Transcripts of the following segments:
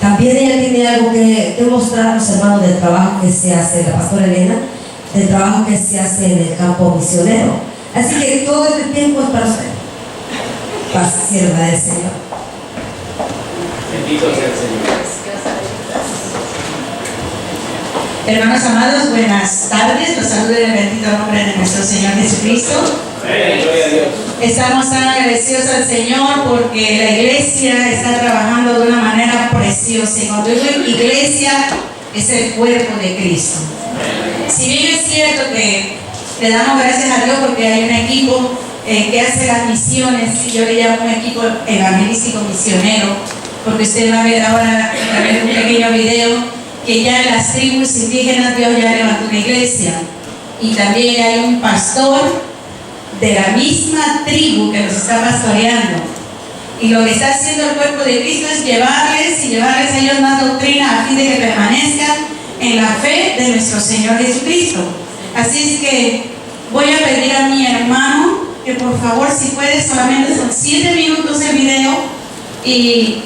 También ella tiene algo que mostrarnos, hermanos, del trabajo que se hace, la pastora Elena, del trabajo que se hace en el campo misionero. Así que todo este tiempo es para usted, para sierva del Señor. Bendito sea el Señor. Hermanos amados, buenas tardes. Los saludo en el bendito nombre de nuestro Señor Jesucristo. Gloria a Dios. Estamos tan agradecidos al Señor porque la iglesia está trabajando de una manera preciosa. Y cuando digo iglesia, es el cuerpo de Cristo. Si bien es cierto que le damos gracias a Dios porque hay un equipo que hace las misiones, y yo le llamo un equipo evangelístico misionero, porque usted va a ver ahora a ver un pequeño video que ya en las tribus indígenas Dios ya levantó una iglesia, y también hay un pastor de la misma tribu que nos está pastoreando, y lo que está haciendo el cuerpo de Cristo es llevarles a ellos más doctrina a fin de que permanezcan en la fe de nuestro Señor Jesucristo. Así es que voy a pedir a mi hermano que por favor, si puede, solamente son 7 minutos el video, y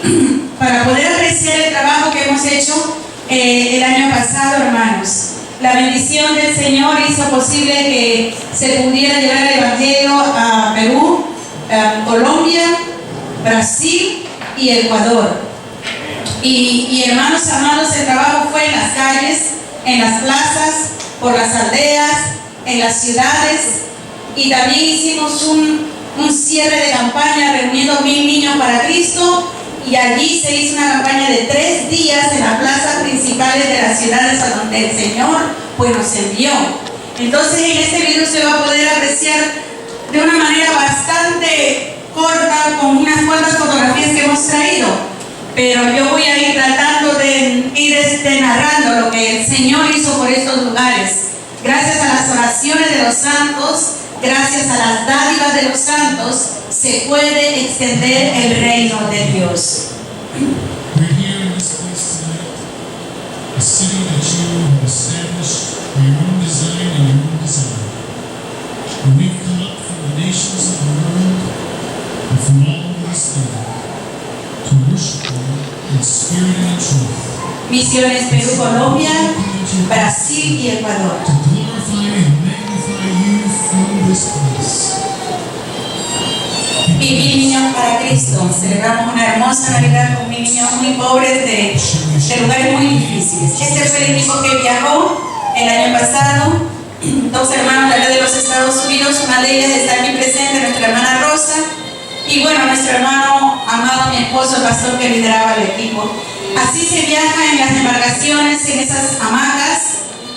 para poder apreciar el trabajo que hemos hecho el año pasado, hermanos. La bendición del Señor hizo posible que se pudiera llevar el Evangelio a Perú, Colombia, Brasil y Ecuador. Y hermanos amados, el trabajo fue en las calles, en las plazas, por las aldeas, en las ciudades, y también hicimos un cierre de campaña reuniendo 1000 niños para Cristo. Y allí se hizo una campaña de 3 días en las plazas principales de las ciudades a donde el Señor pues nos envió. Entonces en este video se va a poder apreciar de una manera bastante corta, con unas cuantas fotografías que hemos traído, pero yo voy a ir tratando de ir narrando lo que el Señor hizo por estos lugares. Gracias a las oraciones de los santos, gracias a las dádivas de los santos, se puede extender el reino de Dios. We're here in this place tonight, a city that you have established for your own design and your own design. And we've come up from the nations of the world and from all over this land to worship you in spirit and in truth. Misiones Perú, Colombia, Brasil y Ecuador. To glorify and magnify you from this place. Vivir niños para Cristo. Celebramos una hermosa Navidad con niños muy pobres de lugares muy difíciles. Este fue el equipo que viajó el año pasado. 2 hermanos de los Estados Unidos, una de ellas está aquí presente, nuestra hermana Rosa, y bueno, nuestro hermano amado, mi esposo, el pastor que lideraba el equipo. Así se viaja en las embarcaciones, en esas hamacas,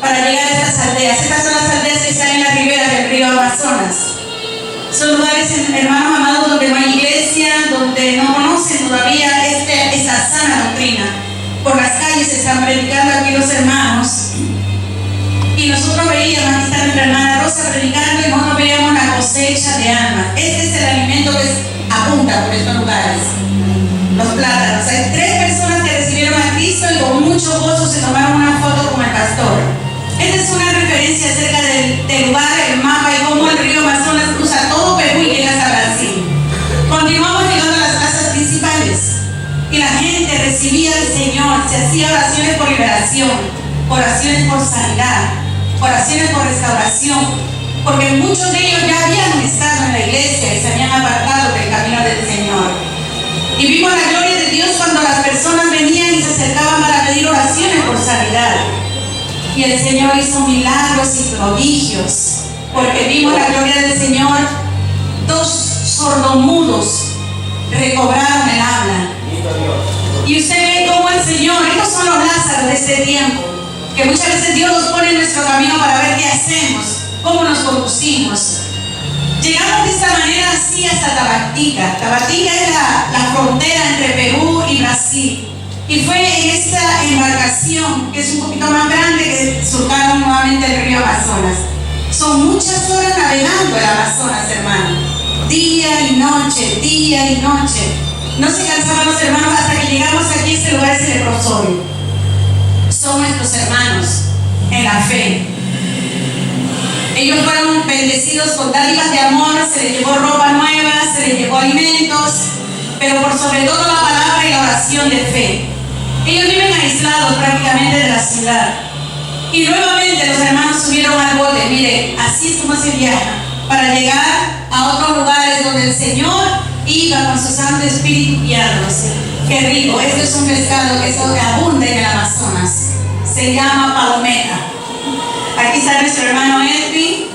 para llegar a estas aldeas. Estas son las aldeas que están en la ribera del río Amazonas. Son lugares, hermanos amados, donde no hay iglesia, donde no conocen todavía esta sana doctrina. Por las calles se están predicando aquí los hermanos. Y nosotros veíamos, aquí está nuestra hermana Rosa predicando, y nosotros veíamos la cosecha de almas. Este es el alimento que apunta por estos lugares. Los plátanos. Hay 3 personas que recibieron a Cristo y con mucho gozo se tomaron una foto con el pastor. Esta es una referencia acerca del lugar, el mapa, y cómo el río Amazonas cruza todo Perú y llega hasta Brasil. Continuamos llegando a las plazas principales y la gente recibía al Señor, se hacía oraciones por liberación, oraciones por sanidad, oraciones por restauración, porque muchos de ellos ya habían estado en la iglesia y se habían apartado del camino del Señor. Y vimos la gloria de Dios cuando las personas venían y se acercaban para pedir oraciones por sanidad. Y el Señor hizo milagros y prodigios, porque vimos la gloria del Señor. 2 sordomudos recobraron el habla. Y usted ve cómo el Señor, estos son los Lázaros de este tiempo, que muchas veces Dios nos pone en nuestro camino para ver qué hacemos, cómo nos conducimos. Llegamos de esta manera así hasta Tabatica. Tabatica es la frontera entre Perú y Brasil. Y fue en esta embarcación, que es un poquito más grande, que surcaron nuevamente el río Amazonas. Son muchas horas navegando el Amazonas, hermano. Día y noche, día y noche. No se cansaban los hermanos hasta que llegamos aquí. Este lugar es el leprosorio. Son nuestros hermanos en la fe. Ellos fueron bendecidos con dádivas de amor, se les llevó ropa nueva, se les llevó alimentos, pero por sobre todo la palabra y la oración de fe. Ellos viven aislados prácticamente de la ciudad. Y nuevamente los hermanos subieron al bote. Mire, así es como se viaja, para llegar a otros lugares donde el Señor iba con su Santo Espíritu guiándolos. Qué rico, este es un pescado que abunda en el Amazonas. Se llama palometa. Aquí está nuestro hermano Edwin,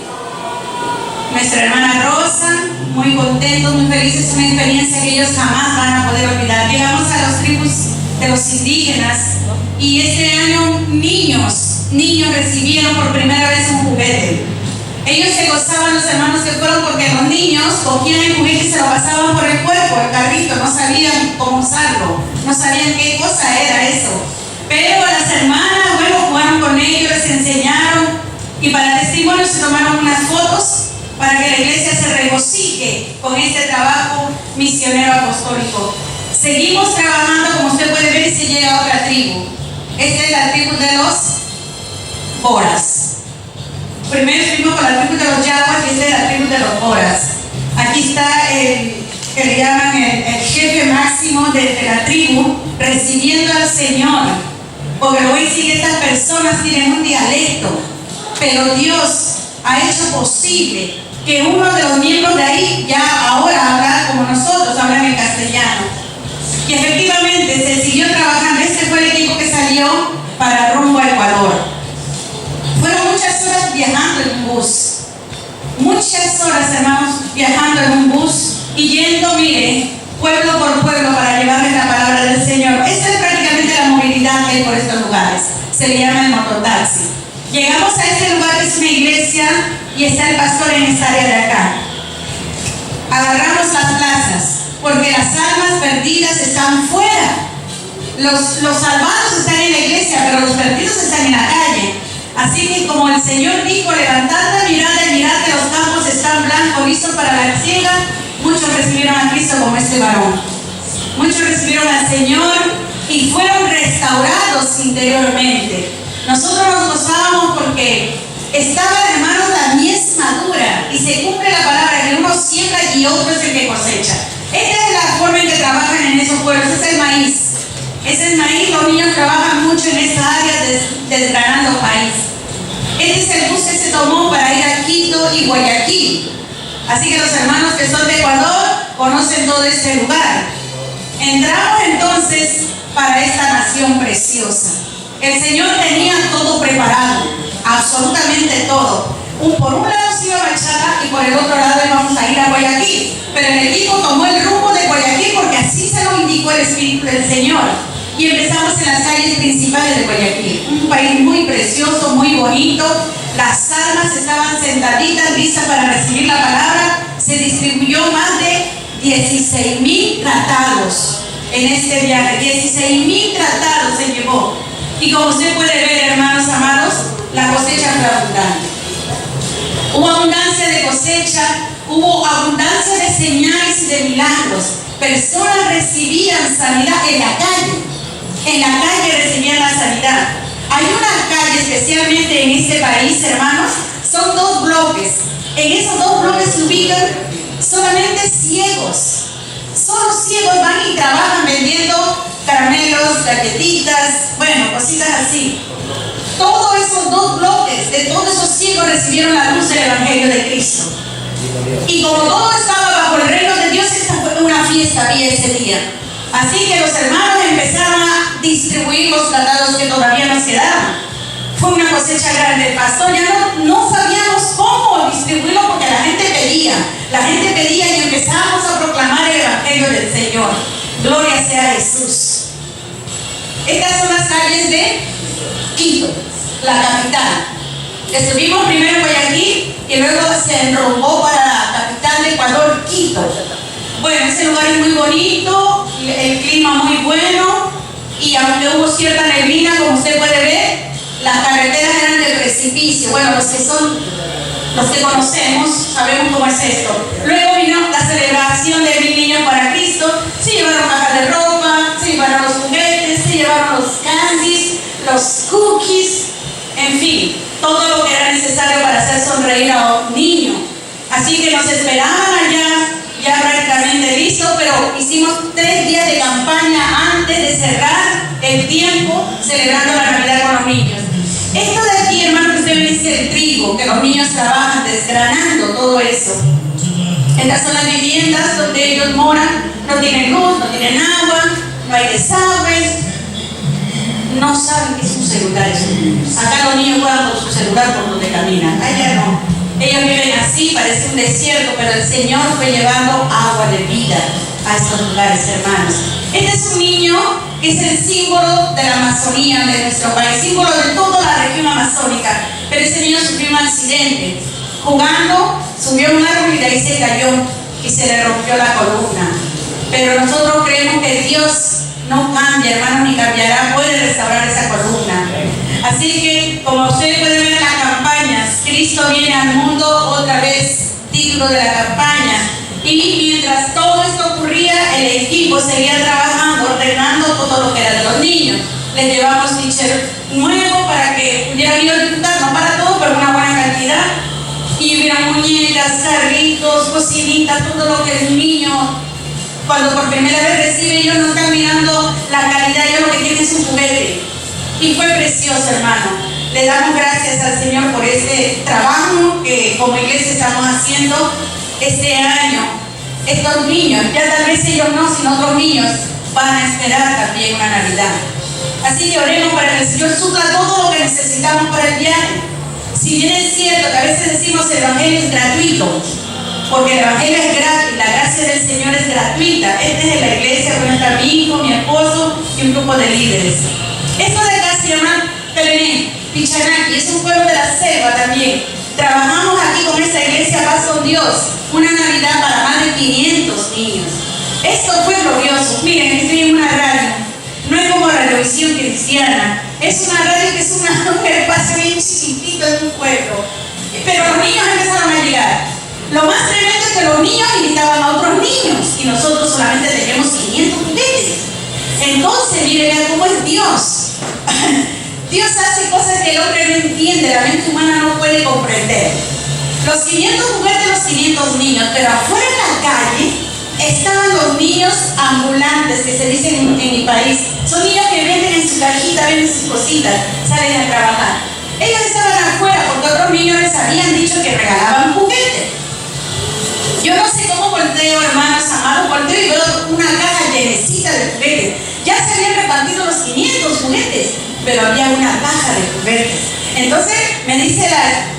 nuestra hermana Rosa, muy contentos, muy felices. Es una experiencia que ellos jamás van a poder olvidar. Llegamos a los tribus de los indígenas y este año niños recibieron por primera vez un juguete. Ellos se gozaban, los hermanos que fueron, porque los niños cogían el juguete y se lo pasaban por el cuerpo, el carrito, no sabían cómo usarlo, no sabían qué cosa era eso. Pero las hermanas, bueno, jugaron con ellos, les enseñaron, y para testimonio se tomaron unas fotos para que la iglesia se regocije con este trabajo misionero apostólico. Seguimos trabajando, como usted puede ver, y se llega a otra tribu. Esta es la tribu de los Boras. Primero estuvimos con la tribu de los Yaguas, y esta es la tribu de los Boras. Aquí está el que le llaman el jefe máximo de la tribu, recibiendo al Señor. Porque le voy a decir que estas personas tienen un dialecto, pero Dios ha hecho posible que uno de los miembros de ahí ya ahora habla como nosotros, hablan en castellano. Y efectivamente se siguió trabajando. Este fue el equipo que salió para rumbo a Ecuador. Fueron muchas horas viajando en un bus. Muchas horas, hermanos, viajando en un bus y yendo, mire, pueblo por pueblo para llevarles la palabra del Señor. Esa es prácticamente la movilidad que hay por estos lugares. Se le llama el mototaxi. Llegamos a este lugar que es una iglesia y está el pastor en esta área de acá. Agarramos las plazas porque las almas perdidas están fuera. Los salvados están en la iglesia, pero los perdidos están en la calle. Así que como el Señor dijo, levantad la mirada y mirad que los campos están blancos, listos para la siega, muchos recibieron a Cristo como este varón. Muchos recibieron al Señor y fueron restaurados interiormente. Nosotros nos gozábamos porque estaba, hermanos, la mies madura y se cumple la palabra que uno siembra y otro es el que cosecha. Esta es la forma en que trabajan en esos pueblos. Ese es el maíz. Ese es el maíz. Los niños trabajan mucho en esa área desgranando maíz. Este es el bus que se tomó para ir a Quito y Guayaquil. Así que los hermanos que son de Ecuador conocen todo este lugar. Entramos entonces para esta nación preciosa. El Señor tenía todo preparado, absolutamente todo. Por un lado se iba a Machala y por el otro lado íbamos a ir a Guayaquil. Pero el equipo tomó el rumbo de Guayaquil porque así se lo indicó el Espíritu del Señor. Y empezamos en las calles principales de Guayaquil. Un país muy precioso, muy bonito. Las almas estaban sentaditas, listas para recibir la palabra. Se distribuyó más de 16,000 tratados en este viaje. 16,000 tratados se llevó. Y como usted puede ver, hermanos amados, la cosecha fue abundante. Hubo abundancia de cosecha, hubo abundancia de señales y de milagros. Personas recibían sanidad en la calle. En la calle recibían la sanidad. Hay una calle, especialmente en este país, hermanos, son 2 bloques. En esos 2 bloques se ubican solamente ciegos. Solo ciegos van y trabajan vendiendo caramelos, galletitas, bueno, cositas así. Todos esos 2 bloques, de todos esos ciegos recibieron la luz del Evangelio de Cristo. Y como todo estaba bajo el reino de Dios, esta fue una fiesta había ese día. Así que los hermanos empezaron a distribuir los tratados que todavía nos quedaban. Fue una cosecha grande. El pastor ya no sabíamos cómo distribuirlo porque la gente pedía. La gente pedía y empezamos a proclamar el Evangelio del Señor. Gloria sea a Jesús. Estas son las calles de Quito, la capital. Estuvimos primero en Guayaquil y luego se enrumbó para la capital de Ecuador, Quito. Bueno, ese lugar es muy bonito, el clima muy bueno, y aunque hubo cierta neblina, como usted puede ver, las carreteras eran de precipicio. Bueno, los que conocemos sabemos cómo es esto. Luego vino la celebración de 1000 niños para Cristo. Se llevaron cajas de ropa, se llevaron los juguetes, se llevaron los candies, los cookies, en fin, todo lo que era necesario para hacer sonreír a un niño. Así que nos esperaban allá, ya prácticamente listos, pero hicimos 3 días de campaña antes de cerrar el tiempo celebrando la Navidad con los niños. Esto de aquí, hermano, que usted ve es el trigo, que los niños trabajan desgranando todo eso. Estas son las viviendas donde ellos moran, no tienen luz, no tienen agua, no hay desagüe, no saben qué es un celular. Acá los niños juegan con su celular por donde caminan, allá no. Ellos viven así, parece un desierto, pero el Señor fue llevando agua de vida a estos lugares, hermanos. Este es un niño que es el símbolo de la Amazonía de nuestro país, símbolo de toda la región amazónica, pero ese niño sufrió un accidente. Jugando, subió a un árbol y de ahí se cayó y se le rompió la columna. Pero nosotros creemos que Dios no cambia, hermanos, ni cambiará, puede restaurar esa columna. Así que, como ustedes pueden ver en las campañas, Cristo viene al mundo otra vez, título de la campaña. Y mientras todo esto ocurría, el equipo seguía trabajando, ordenando todo lo que era de los niños. Les llevamos teacher nuevo para que pudieran ir a disfrutar, no para todo, pero una buena cantidad. Y hubiera muñecas, carritos, cocinitas, todo lo que el niño, cuando por primera vez recibe, ellos no están mirando la calidad, ellos lo que tienen es un juguete. Y fue precioso, hermano. Le damos gracias al Señor por este trabajo que como iglesia estamos haciendo este año. Estos niños, ya tal vez ellos no, sino otros niños, van a esperar también una Navidad. Así que oremos para que el Señor supla todo lo que necesitamos para el viaje. Si bien es cierto que a veces decimos el Evangelio es gratuito, porque el Evangelio es gratis, la gracia del Señor es gratuita. Esta es la iglesia, donde está mi hijo, mi esposo y un grupo de líderes. Esto de acá se llama Telené, Pichanaki, es un pueblo de la selva también. Trabajamos aquí con esta iglesia Paz con Dios, una Navidad para más de 500 niños. Esto fue glorioso. Miren, estoy en una radio, no es como Radiovisión Cristiana, es una radio que es un espacio bien chiquitito en un pueblo. Pero los niños empezaron a llegar. Lo más tremendo es que los niños invitaban a otros niños y nosotros solamente teníamos 500 juguetes. Entonces, miren cómo es Dios. Dios hace cosas que el hombre no entiende, la mente humana no puede comprender. Los 500 juguetes, los 500 niños, pero afuera en la calle estaban los niños ambulantes, que se dicen en mi país. Son niños que venden en su cajita, venden sus cositas, salen a trabajar. Ellos estaban afuera porque otros niños les habían dicho que regalaban juguetes. Yo no sé cómo volteo, hermanos amados, volteo y veo una caja llenecita de juguetes. Ya se habían repartido los 500 juguetes, pero había una caja de juguetes. Entonces me dice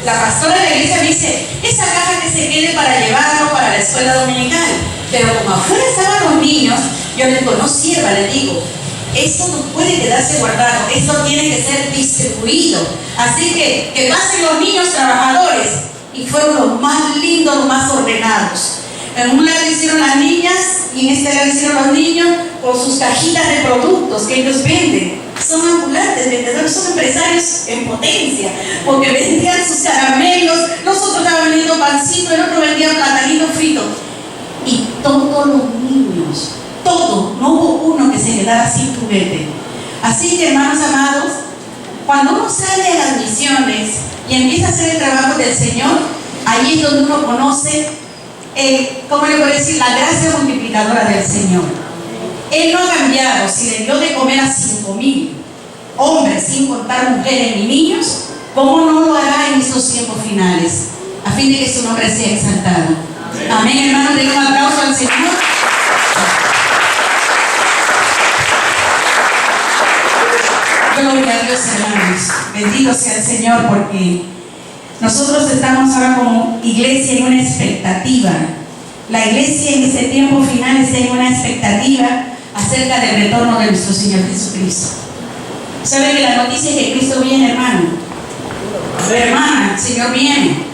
la pastora de la iglesia, me dice, esa caja que se quede para llevarlo para la escuela dominical. Pero como afuera estaban los niños, yo le digo, no sirva, le digo, esto no puede quedarse guardado, esto tiene que ser distribuido. Así que pasen los niños trabajadores. Y fueron los más lindos, los más ordenados. En un lado hicieron las niñas y en este lado hicieron los niños con sus cajitas de productos que ellos venden. Son ambulantes, vendedores, son empresarios en potencia, porque vendían sus caramelos, nosotros estábamos vendiendo pancito, el otro vendía platanito frito. Y todos los niños, todos, no hubo uno que se quedara sin juguete. Así que, hermanos amados, cuando uno sale a las misiones y empieza a hacer el trabajo del Señor, ahí es donde uno conoce, ¿cómo le puedo decir? La gracia multiplicadora del Señor. Él no ha cambiado. Si le dio de comer a 5,000 hombres, sin contar mujeres ni niños, ¿cómo no lo hará en estos tiempos finales? A fin de que su nombre sea exaltado. Amén, hermanos, denle un aplauso al Señor. Gloria a Dios, hermanos. Bendito sea el Señor, porque nosotros estamos ahora como iglesia en una expectativa. La iglesia en este tiempo final está en una expectativa acerca del retorno de nuestro Señor Jesucristo. ¿Sabe que la noticia es que Cristo viene, hermano? Hermana, el Señor viene.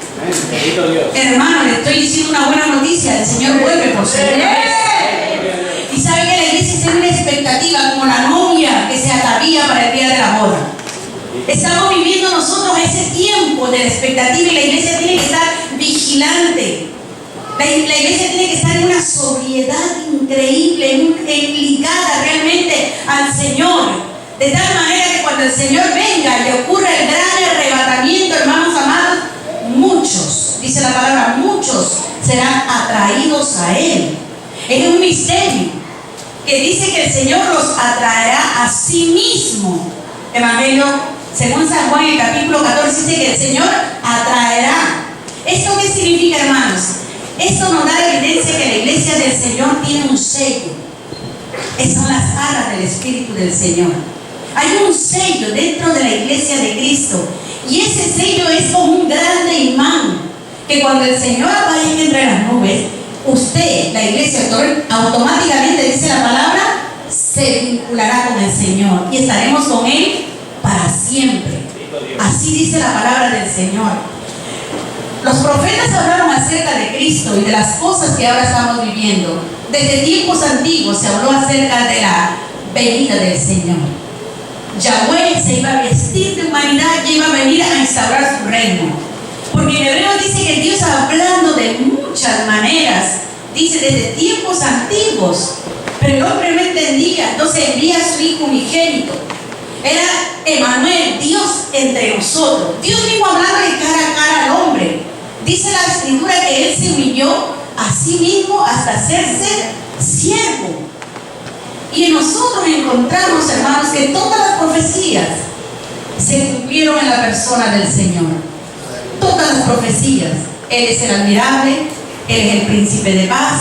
Hermano, le estoy diciendo una buena noticia. El Señor vuelve por segunda vez. Y sabe que la iglesia está en una expectativa como la novia que se atavía para el día de la boda. Estamos viviendo nosotros ese tiempo de la expectativa y la iglesia tiene que estar vigilante. La iglesia tiene que estar en una sobriedad increíble, ligada realmente al Señor. De tal manera que cuando el Señor venga y ocurra el gran arrebatamiento, hermanos amados, muchos, dice la palabra, muchos serán atraídos a Él. Es un misterio. que dice que el Señor los atraerá a sí mismo. Evangelio según San Juan, en el capítulo 14, dice que el Señor atraerá. ¿Esto qué significa, hermanos? Esto nos da evidencia que la iglesia del Señor tiene un sello. Esas son las alas del Espíritu del Señor. Hay un sello dentro de la iglesia de Cristo, y ese sello es como un grande imán, que cuando el Señor aparezca entre las nubes, usted, la iglesia, automáticamente, dice la palabra, se vinculará con el Señor y estaremos con Él para siempre. Así dice la palabra del Señor. Los profetas hablaron acerca de Cristo y de las cosas que ahora estamos viviendo. Desde tiempos antiguos se habló acerca de la venida del Señor. Yahweh se iba a vestir de humanidad y iba a venir a instaurar su reino. Porque en hebreo dice que Dios, hablando de muchas maneras, dice desde tiempos antiguos, pero el hombre no entendía, entonces envía a su Hijo unigénito. Era Emmanuel, Dios entre nosotros. Dios mismo hablando de cara a cara al hombre. Dice la Escritura que Él se humilló a sí mismo hasta hacerse siervo. Y nosotros encontramos, hermanos, que todas las profecías se cumplieron en la persona del Señor. Todas las profecías. Él es el admirable, Él es el príncipe de paz,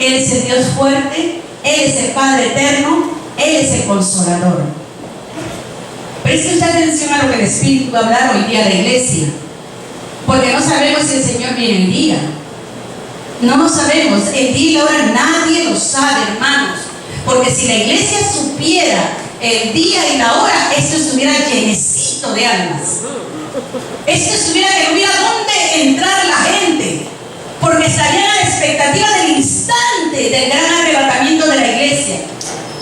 Él es el Dios fuerte, Él es el Padre eterno, Él es el consolador. Preste usted atención a lo que el Espíritu va a hablar hoy día a la iglesia, porque no sabemos si el Señor viene el día. No lo sabemos, el día y la hora nadie lo sabe, hermanos, porque si la iglesia supiera el día y la hora, esto estuviera llenecito de almas. Esto estuviera que no hubiera dónde entrar la gente, porque estarían a la expectativa del instante del gran arrebatamiento de la iglesia.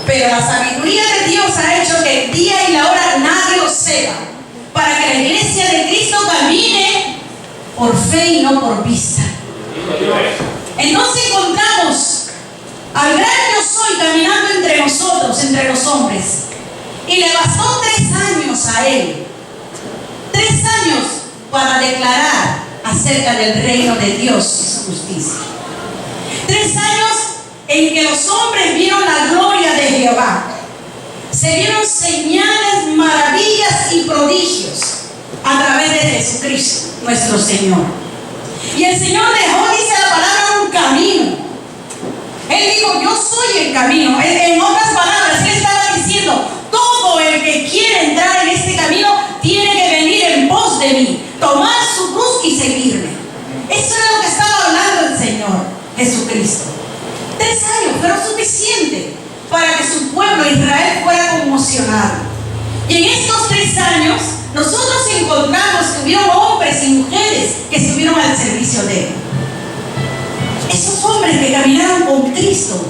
Pero la sabiduría de Dios ha hecho que el día y la hora nadie lo sepa, para que la iglesia de Cristo camine por fe y no por vista. Entonces encontramos al gran yo soy caminando entre nosotros, entre los hombres, y le bastó 3 años a él, 3 años para declarar acerca del reino de Dios y su justicia. 3 años en que los hombres vieron la gloria de Jehová. Se vieron señales, maravillas y prodigios a través de Jesucristo, nuestro Señor. Y el Señor dejó, dice la palabra, un camino. Él dijo, yo soy el camino. En otras palabras, Él estaba diciendo, todo el que quiere entrar en este camino tiene que venir en pos de mí, tomar su cruz y seguirme. Eso era lo que estaba hablando el Señor Jesucristo. 3 años fueron suficientes para que su pueblo Israel fuera conmocionado. Y en estos 3 años nosotros encontramos que hubieron hombres y mujeres que estuvieron al servicio de Él. Esos hombres que caminaron con Cristo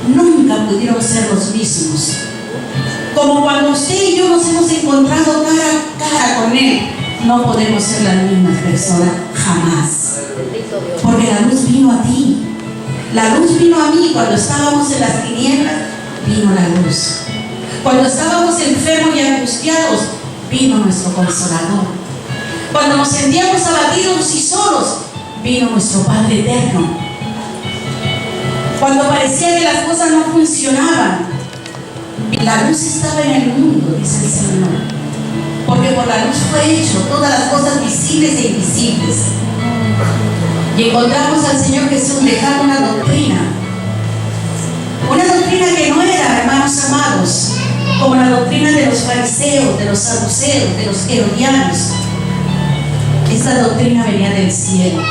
nunca pudieron ser los mismos. Como cuando usted y yo nos hemos encontrado cara a cara con Él, no podemos ser las mismas personas jamás. Porque la luz vino a ti. La luz vino a mí cuando estábamos en las tinieblas, vino la luz. Cuando estábamos enfermos y angustiados, vino nuestro consolador. Cuando nos sentíamos abatidos y solos, vino nuestro Padre eterno. Cuando parecía que las cosas no funcionaban, la luz estaba en el mundo, dice el Señor. Porque por la luz fue hecho todas las cosas visibles e invisibles. Y encontramos al Señor Jesús dejando una doctrina que no era, hermanos amados, como la doctrina de los fariseos, de los saduceos, de los herodianos. Esta doctrina venía del cielo.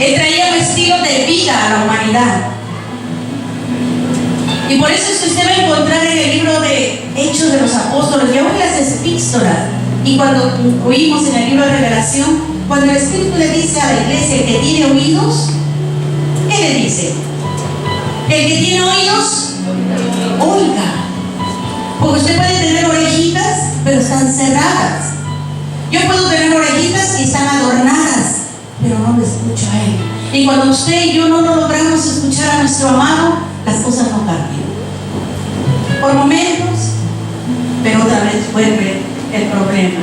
Él traía un estilo de vida a la humanidad. Y por eso es que usted va a encontrar en el libro de Hechos de los Apóstoles y aún en las epístolas, y cuando concluimos en el libro de Revelación, cuando el Espíritu le dice a la iglesia que tiene oídos, ¿qué le dice? El que tiene oídos, oiga. Porque usted puede tener orejitas, pero están cerradas. Yo puedo tener orejitas y están adornadas, pero no lo escucho a Él. Y cuando usted y yo no logramos escuchar a nuestro amado, las cosas no cambian. Por momentos, pero otra vez vuelve el problema.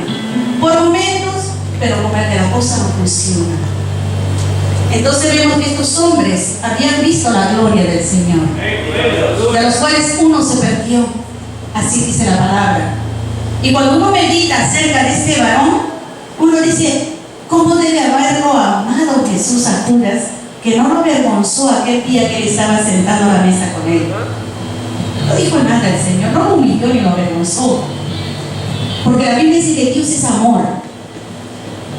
Por momentos, pero como que la cosa no funciona. Entonces vemos que estos hombres habían visto la gloria del Señor, de los cuales uno se perdió. Así dice la palabra. Y cuando uno medita acerca de este varón, uno dice, ¿cómo debe haberlo amado Jesús a Judas, que no lo avergonzó aquel día que él estaba sentado a la mesa con él? No dijo nada el Señor, no lo humilló ni lo avergonzó. Porque la Biblia dice que Dios es amor.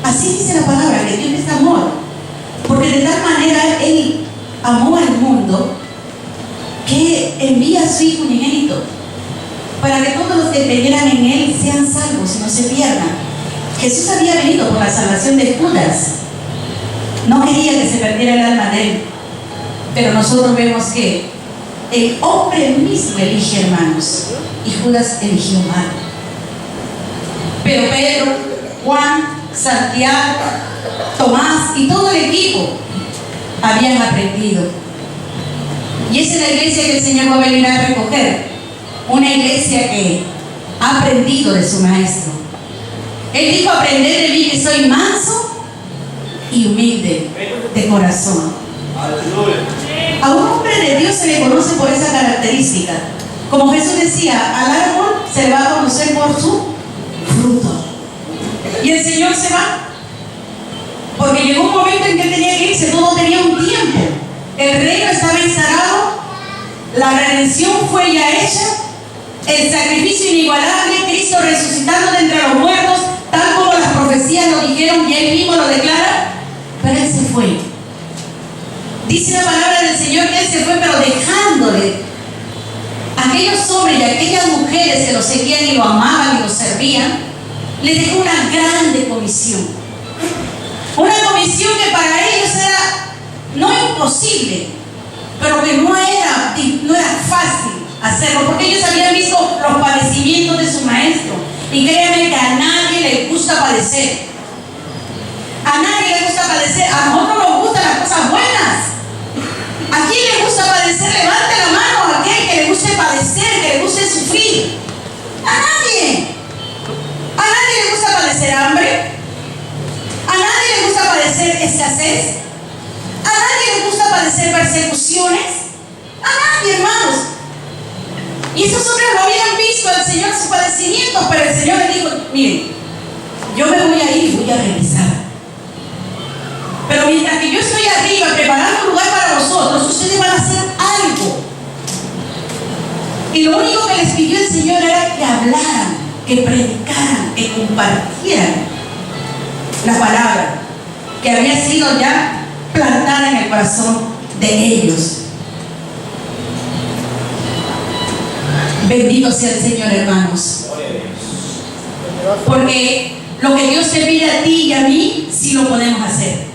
Así dice la palabra, que Dios es amor. Porque de tal manera Él amó al mundo que envía a su Hijo unigénito para que todos los que creyeran en Él sean salvos y no se pierdan. Jesús había venido por la salvación de Judas. No quería que se perdiera el alma de Él. Pero nosotros vemos que el hombre mismo elige, hermanos, y Judas eligió mal. Pero Pedro, Juan, Santiago, Tomás y todo el equipo habían aprendido. Y esa es la iglesia que el Señor va a venir a recoger. Una iglesia que ha aprendido de su maestro. Él dijo, aprended de mí que soy manso y humilde de corazón. A un hombre de Dios se le conoce por esa característica. Como Jesús decía, al árbol se le va a conocer por su fruto. Y el Señor se va, porque llegó un momento en que él tenía que irse. Todo tenía un tiempo. El reino estaba instalado, la redención fue ya hecha, el sacrificio inigualable, Cristo resucitando de entre los muertos, tal como las profecías lo dijeron y él mismo lo declara. Pero él se fue. Dice la palabra del Señor que él se fue, pero dejándole a aquellos hombres y a aquellas mujeres que lo seguían y lo amaban y lo servían. Le dejó una grande comisión. Una comisión que para ellos era no imposible, pero que no era fácil hacerlo, porque ellos habían visto los padecimientos de su maestro. Y créanme que a nadie le gusta padecer. A nadie le gusta padecer. A nosotros nos gustan las cosas buenas. ¿A quién le gusta padecer? Levante la mano a aquel que le guste padecer, que le guste sufrir. A nadie. ¿A nadie le gusta padecer hambre? ¿A nadie le gusta padecer escasez? ¿A nadie le gusta padecer persecuciones? A nadie, hermanos. Y esos hombres no habían visto al Señor sus padecimientos, pero el Señor les dijo, miren, yo me voy a ir y voy a regresar. Pero mientras que yo estoy arriba preparando un lugar para vosotros, ustedes van a hacer algo. Y lo único que les pidió el Señor era que hablaran, que predicaran, que compartieran la palabra que había sido ya plantada en el corazón de ellos. Bendito sea el Señor, hermanos. Porque lo que Dios te pide a ti y a mí, sí lo podemos hacer.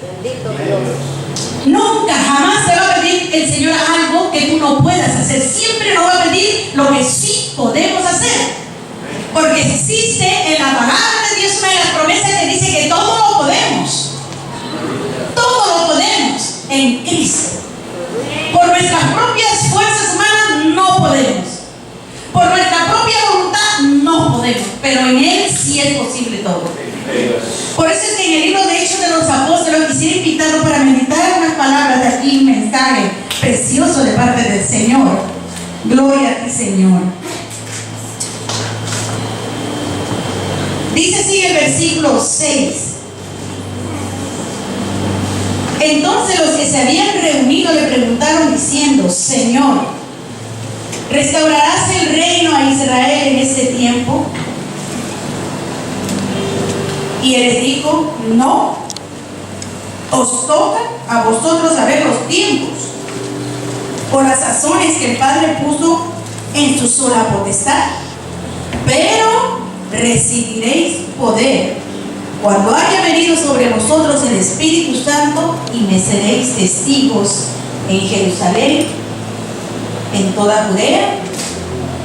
Nunca, jamás te va a pedir el Señor algo que tú no puedas hacer. Siempre nos va a pedir lo que sí podemos hacer. Porque existe en la palabra de Dios una de las promesas que dice que todo lo podemos. Todo lo podemos en Cristo. Por nuestras propias fuerzas humanas no podemos. Por nuestra propia voluntad no podemos. Pero en Él sí es posible todo. Por eso es que en el libro de Hechos de los Apóstoles quisiera invitarlos para meditar unas palabras de aquí, un mensaje precioso de parte del Señor. Gloria a ti, Señor. Dice así el versículo 6. Entonces los que se habían reunido le preguntaron diciendo, Señor, ¿restaurarás el reino a Israel en este tiempo? Y él les dijo, no, os toca a vosotros saber los tiempos, por las sazones que el Padre puso en su sola potestad, pero recibiréis poder cuando haya venido sobre vosotros el Espíritu Santo y me seréis testigos en Jerusalén, en toda Judea,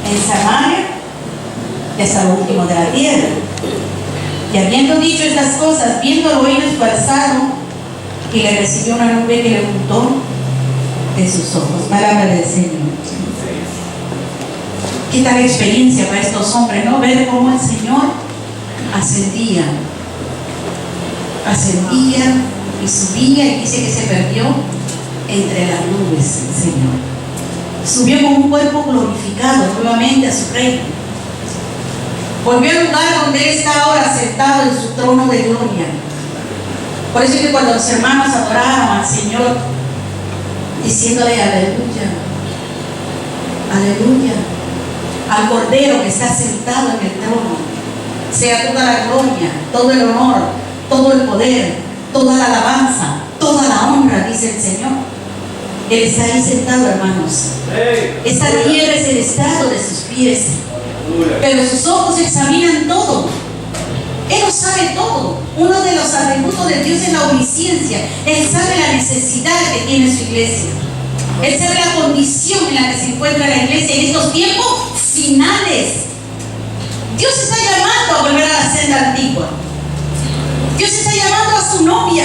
en Samaria y hasta lo último de la tierra. Y habiendo dicho estas cosas, viéndolo ellos esforzado, y le recibió una nube que le ocultó de sus ojos. Palabra del Señor. Qué tal experiencia para estos hombres, ¿no? Ver cómo el Señor ascendía y subía, y dice que se perdió entre las nubes, el Señor. Subió con un cuerpo glorificado nuevamente a su reino. Volvió al lugar donde Él está ahora sentado en su trono de gloria. Por eso es que cuando los hermanos adoraban al Señor, diciéndole aleluya, aleluya, al Cordero que está sentado en el trono, sea toda la gloria, todo el honor, todo el poder, toda la alabanza, toda la honra, dice el Señor. Él está ahí sentado, hermanos. Esta tierra es el estrado de sus pies, pero sus ojos examinan todo. Él lo sabe todo. Uno de los atributos de Dios es la omnisciencia. Él sabe la necesidad que tiene su iglesia. Él sabe la condición en la que se encuentra la iglesia en estos tiempos finales. Dios está llamando a volver a la senda antigua. Dios está llamando a su novia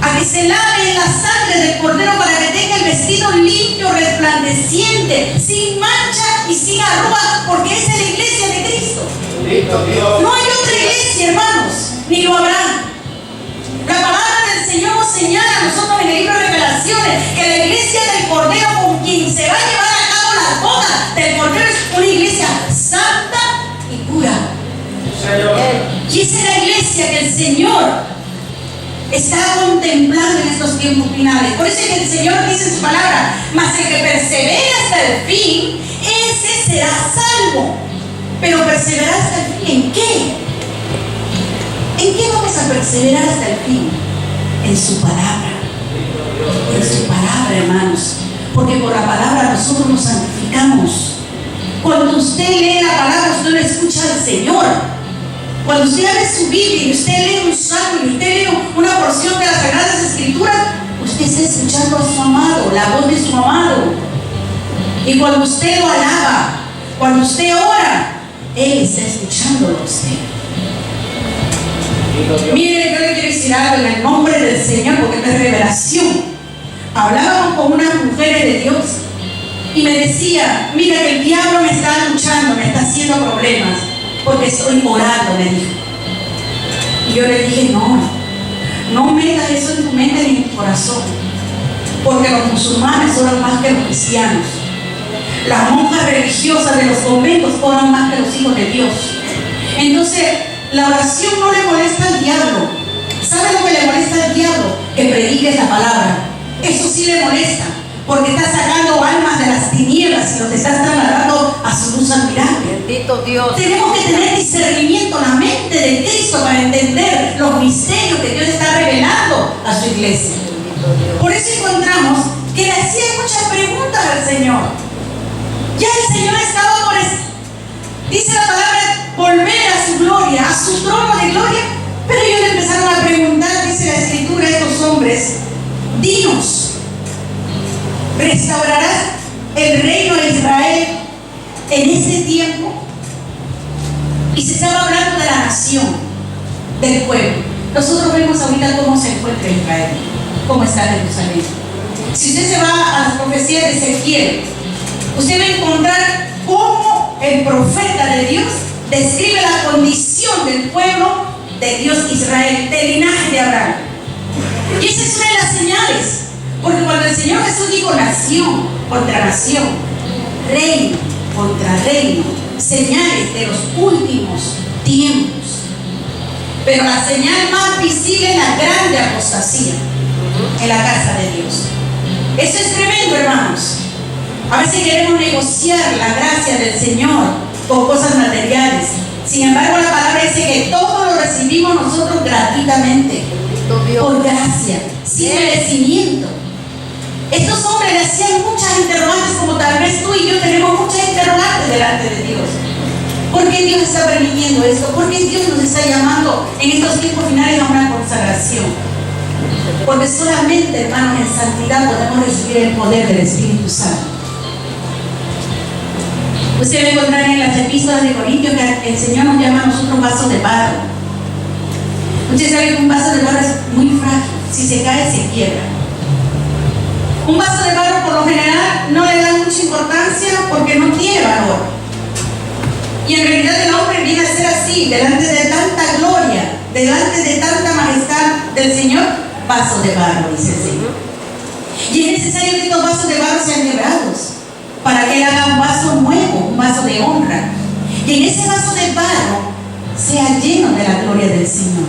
a que se lave en la sangre del Cordero para que tenga el vestido limpio, resplandeciente, sin mancha y sin arruga, porque esa es la iglesia de Cristo. No hay otra iglesia, hermanos, ni lo habrá. La palabra del Señor nos señala a nosotros en el libro de Revelaciones que la iglesia del Cordero, con quien se va a llevar a cabo las bodas del Cordero, es una iglesia santa y pura. Y esa es la iglesia que el Señor está contemplando en estos tiempos finales. Por eso es que el Señor dice en su palabra: mas el que persevere hasta el fin, ese será salvo. Pero perseverar hasta el fin, ¿en qué? ¿En qué vamos a perseverar hasta el fin? En su palabra. En su palabra, hermanos. Porque por la palabra nosotros nos santificamos. Cuando usted lee la palabra, usted lo escucha al Señor. Cuando usted abre su Biblia y usted lee un salmo y usted lee una porción de las Sagradas Escrituras, usted está escuchando a su amado, la voz de su amado. Y cuando usted lo alaba, cuando usted ora, Él está escuchándolo a usted. Mire, yo le quiero decir algo en el nombre del Señor, porque esta es revelación. Hablábamos con unas mujeres de Dios y me decía: mira que el diablo me está luchando, me está haciendo problemas, porque estoy orando, me dijo. Y yo le dije: no metas eso en tu mente ni en tu corazón, porque los musulmanes oran más que los cristianos. Las monjas religiosas de los conventos oran más que los hijos de Dios. Entonces, la oración no le molesta al diablo. ¿Sabe lo que le molesta al diablo? Que prediques la palabra. Eso sí le molesta, porque está sacando almas de las tinieblas y los estás trasladando a su luz admirable. Bendito Dios. Tenemos que tener discernimiento, la mente de Cristo, para entender los misterios que Dios está revelando a su iglesia. Por eso encontramos que le hacían muchas preguntas al Señor. Ya el Señor estaba dice la palabra, volver a su gloria, a su trono de gloria. Pero ellos le empezaron a preguntar, dice la Escritura, a estos hombres: dinos, ¿restaurarás el reino de Israel en ese tiempo? Y se estaba hablando de la nación, del pueblo. Nosotros vemos ahorita cómo se encuentra Israel, cómo está Jerusalén. Si usted se va a las profecías de Ezequiel, usted va a encontrar cómo el profeta de Dios describe la condición del pueblo de Dios Israel, del linaje de Abraham. Y esa es una de las señales, porque cuando el Señor Jesús dijo nación contra nación, reino contra reino, señales de los últimos tiempos. Pero la señal más visible es la grande apostasía en la casa de Dios. Eso es tremendo, hermanos. A veces queremos negociar la gracia del Señor con cosas materiales. Sin embargo, la palabra dice que todo lo recibimos nosotros gratuitamente, por gracia, sin merecimiento. Estos hombres le hacían muchas interrogantes, como tal vez tú y yo tenemos muchas interrogantes delante de Dios. ¿Por qué Dios está permitiendo esto? ¿Por qué Dios nos está llamando en estos tiempos finales a una consagración? Porque solamente, hermanos, en santidad podemos recibir el poder del Espíritu Santo. Usted va a encontrar en las epístolas de Corintios que el Señor nos llama a nosotros vasos de barro. Usted sabe que un vaso de barro es muy frágil. Si se cae, se quiebra. Un vaso de barro, por lo general, no le da mucha importancia porque no tiene valor. Y en realidad el hombre viene a ser así, delante de tanta gloria, delante de tanta majestad del Señor, vaso de barro, dice el Señor. Y es necesario que estos vasos de barro sean quebrados para que Él haga un vaso nuevo, un vaso de honra. Y en ese vaso de barro sea lleno de la gloria del Señor.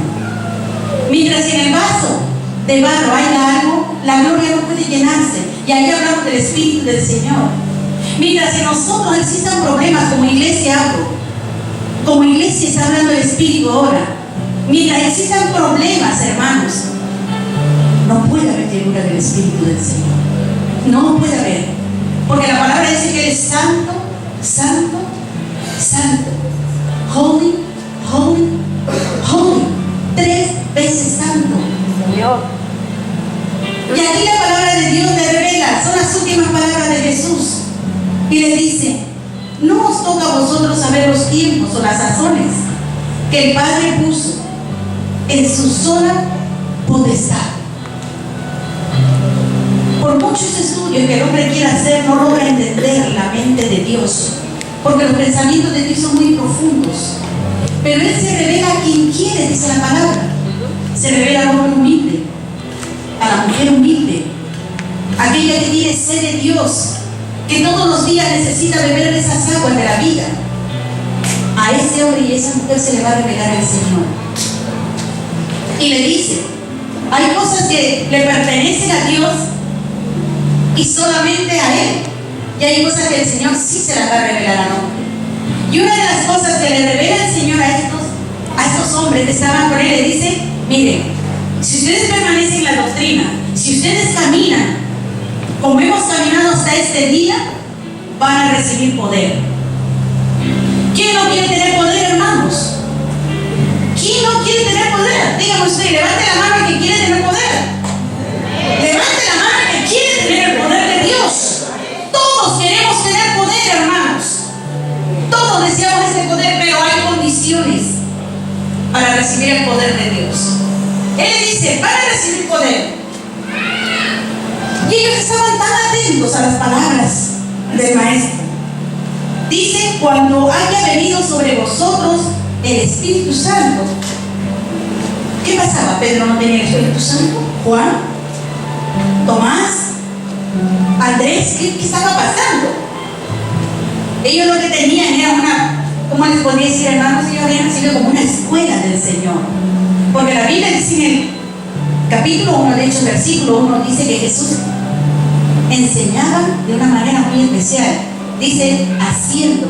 Mientras en el vaso de barro haya algo, la gloria no puede llenarse. Y ahí hablamos del Espíritu del Señor. Mientras en nosotros existan problemas, como iglesia hablo, como iglesia está hablando el Espíritu ahora. Mientras existan problemas, hermanos, no puede haber llenura del Espíritu del Señor. No puede haber. Porque la palabra dice que Él es santo, santo, santo. Holy, holy, holy. 3 veces santo. Y aquí la palabra de Dios le revela, son las últimas palabras de Jesús. Y le dice, no os toca a vosotros saber los tiempos o las sazones que el Padre puso en su sola potestad. Por muchos estudios que el hombre quiera hacer, no logra entender la mente de Dios, porque los pensamientos de Dios son muy profundos. Pero Él se revela a quien quiere, dice la palabra. Se revela al hombre humilde, a la mujer humilde, aquella que tiene sed de Dios, que todos los días necesita beber de esas aguas de la vida. A ese hombre y a esa mujer se le va a revelar el Señor. Y le dice, hay cosas que le pertenecen a Dios y solamente a Él. Y hay cosas que el Señor sí se las va a revelar al hombre. Y una de las cosas que le revela el Señor a estos hombres que estaban con Él, le dice, miren, si ustedes permanecen en la doctrina, si ustedes caminan como hemos caminado hasta este día, van a recibir poder. ¿Quién no quiere tener poder, hermanos? ¿Quién no quiere tener poder? Dígame usted, levante la mano el que quiere tener poder. Levante la mano el que quiere tener el poder de Dios. Todos queremos tener poder, hermanos. Todos deseamos ese poder, pero hay condiciones para recibir el poder de Dios. Él le dice, van a recibir poder. Y ellos estaban tan atentos a las palabras del Maestro. Dice, cuando haya venido sobre vosotros el Espíritu Santo. ¿Qué pasaba? ¿Pedro no tenía el Espíritu Santo? ¿Juan? ¿Tomás? ¿Andrés? ¿Qué estaba pasando? Ellos lo que tenían era una, ¿cómo les podría decir, hermanos? Ellos habían sido como una escuela del Señor. Porque la Biblia dice en el capítulo 1, de hecho, versículo 1, dice que Jesús enseñaba de una manera muy especial. Dice, haciendo.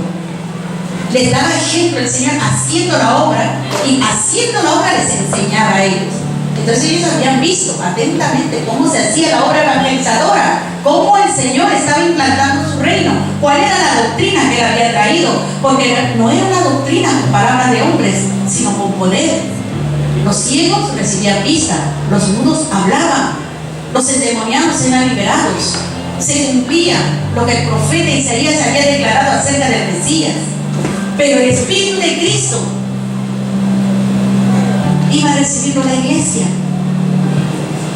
Les daba ejemplo el Señor haciendo la obra, y haciendo la obra les enseñaba a ellos. Entonces ellos habían visto atentamente cómo se hacía la obra evangelizadora, cómo el Señor estaba implantando su reino, cuál era la doctrina que él había traído, porque no era una doctrina con palabras de hombres, sino con poder. Los ciegos recibían vista, los mudos hablaban, los endemoniados eran liberados. Se cumplía lo que el profeta Isaías había declarado acerca del Mesías. Pero el Espíritu de Cristo iba a recibirlo la iglesia.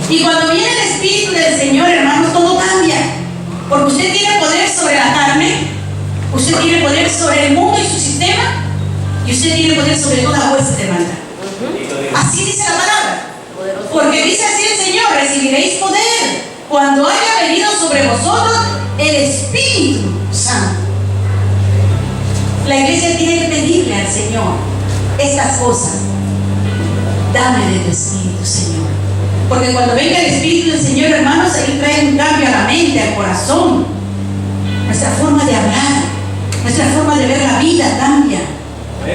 Y cuando viene el Espíritu del Señor, hermanos, todo cambia. Porque usted tiene poder sobre la carne, usted tiene poder sobre el mundo y su sistema, y usted tiene poder sobre toda hueste de maldad. Así dice la palabra. Porque dice así el Señor, recibiréis poder cuando haya venido sobre vosotros el Espíritu Santo. La iglesia tiene que pedirle al Señor estas cosas. Dame de tu Espíritu, Señor. Porque cuando venga el Espíritu del Señor, hermanos, Él trae un cambio a la mente, al corazón. Nuestra forma de hablar, nuestra forma de ver la vida cambia.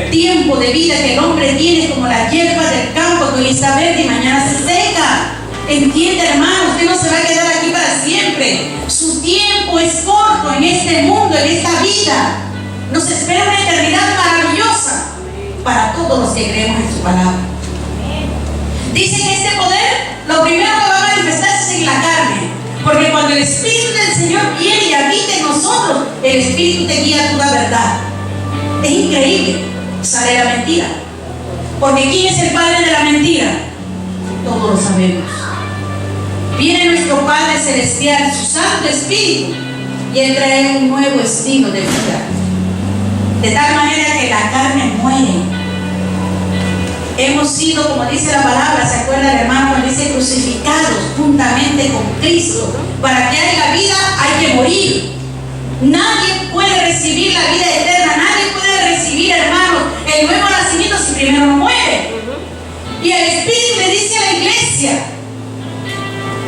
Tiempo de vida que el hombre tiene como la hierba del campo, que hoy está verde y mañana se seca. Entiende, hermano, usted no se va a quedar aquí para siempre. Su tiempo es corto en este mundo, en esta vida. Nos espera una eternidad maravillosa para todos los que creemos en su palabra. Dice que este poder, lo primero que va a manifestarse es en la carne. Porque cuando el Espíritu del Señor viene y habita en nosotros, el Espíritu te guía a toda verdad. Es increíble, sale la mentira. Porque ¿quién es el padre de la mentira? Todos lo sabemos. Viene nuestro Padre Celestial, su Santo Espíritu, y Él trae un nuevo estilo de vida. De tal manera que la carne muere. hemos sido, como dice la palabra, ¿se acuerda el hermano cuando dice crucificados juntamente con Cristo? Para que haya vida hay que morir. Nadie puede recibir la vida eterna, nadie puede recibir, hermanos, el nuevo nacimiento si primero no muere. Y el Espíritu le dice a la iglesia,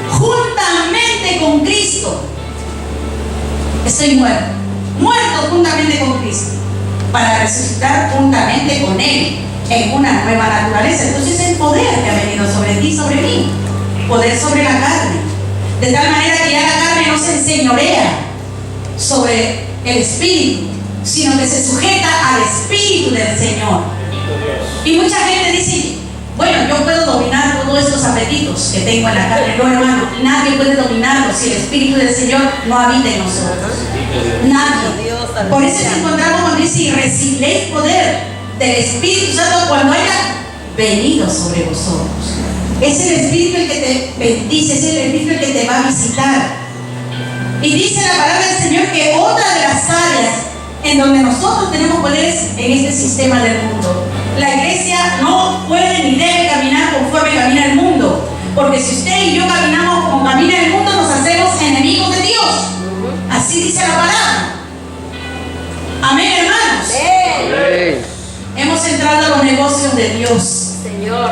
juntamente con Cristo, estoy muerto, muerto juntamente con Cristo, para resucitar juntamente con Él en una nueva naturaleza. Entonces el poder que ha venido sobre ti, sobre mí, poder sobre la carne, de tal manera que ya la carne no se enseñorea sobre el Espíritu, sino que se sujeta al Espíritu del Señor. Y mucha gente dice, bueno, yo puedo dominar todos estos apetitos que tengo en la carne. No, hermano, nadie puede dominarlos si el Espíritu del Señor no habita en nosotros. Nadie. Por eso nos encontramos cuando dice, y recibiréis poder del Espíritu Santo cuando haya venido sobre vosotros. Es el Espíritu el que te bendice, es el Espíritu el que te va a visitar. Y dice la palabra del Señor que otra de las áreas en donde nosotros tenemos poderes en este sistema del mundo. La iglesia no puede ni debe caminar conforme camina el mundo, porque si usted y yo caminamos como camina el mundo, nos hacemos enemigos de Dios. Así dice la palabra. Amén, hermanos. Amén. Hemos entrado a los negocios de Dios. Señor.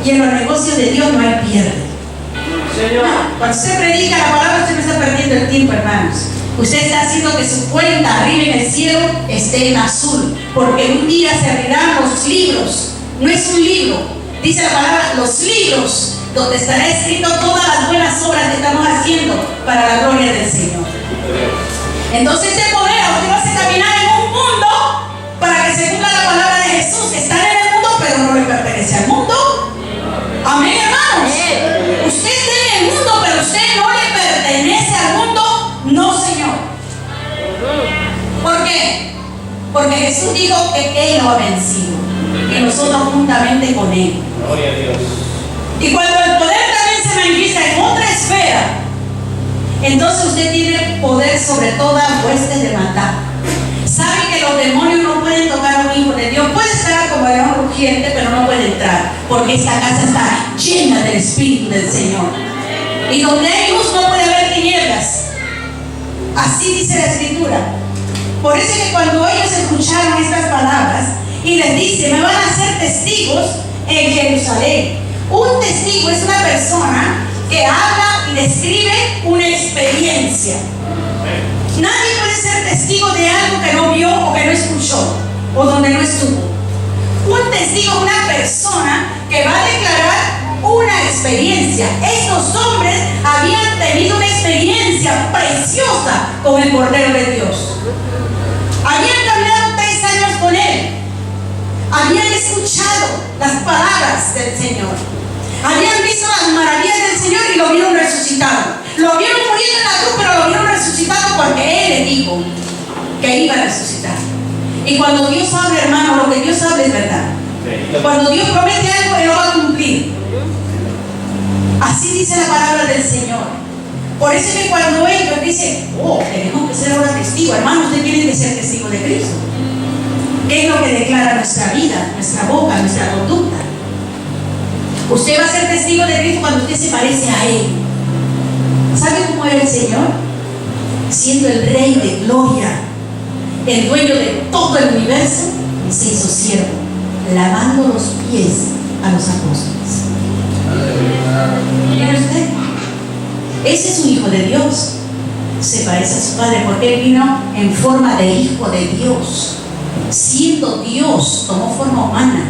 Y en los negocios de Dios no hay pierde. Señor. Cuando usted predica la palabra, usted no está perdiendo el tiempo, hermanos. Usted está haciendo que su cuenta arriba en el cielo esté en azul, porque un día se abrirán los libros. No es un libro, dice la palabra, los libros, donde estará escrito todas las buenas obras que estamos haciendo para la gloria del Señor. Entonces este poder a usted lo hace caminar en un mundo para que se cumpla la palabra de Jesús, que está en el mundo pero no le pertenece al mundo. Amén, hermanos. Usted está en el mundo pero usted no le pertenece al mundo. No, Señor. ¿Por qué? Porque Jesús dijo que Él lo ha vencido y nosotros juntamente con Él. Gloria a Dios. Y cuando el poder también se manifiesta en otra esfera, entonces usted tiene poder sobre toda hueste de maldad. Sabe que los demonios no pueden tocar a un hijo de Dios. Puede estar como león rugiente, pero no puede entrar, porque esta casa está llena del Espíritu del Señor. Y donde hay luz no puede haber tinieblas. Así dice la Escritura. Por eso es que cuando ellos escucharon estas palabras y les dice, me van a hacer testigos en Jerusalén. Un testigo es una persona que habla y describe una experiencia. Nadie puede ser testigo de algo que no vio o que no escuchó o donde no estuvo. Un testigo es una persona que va a declarar una experiencia. Estos hombres habían tenido una experiencia preciosa con el Cordero de Dios. Habían caminado 3 años con Él. Habían escuchado las palabras del Señor. Habían visto las maravillas del Señor y lo vieron resucitado. Lo vieron muriendo en la cruz, pero lo vieron resucitado porque Él le dijo que iba a resucitar. Y cuando Dios habla, hermano, lo que Dios habla es verdad. Cuando Dios promete algo, Él lo va a cumplir. Así dice la palabra del Señor. Por eso es que cuando ellos dicen, oh, tenemos que ser ahora testigos, hermanos, ustedes tienen que ser testigos de Cristo. ¿Qué es lo que declara nuestra vida, nuestra boca, nuestra conducta? Usted va a ser testigo de Cristo cuando usted se parece a Él. ¿Sabe cómo era el Señor? Siendo el Rey de gloria, el dueño de todo el universo, se hizo siervo, lavando los pies a los apóstoles. ¿Mira usted? Ese es un hijo de Dios. Se parece a su padre porque Él vino en forma de hijo de Dios. Siendo Dios, tomó forma humana.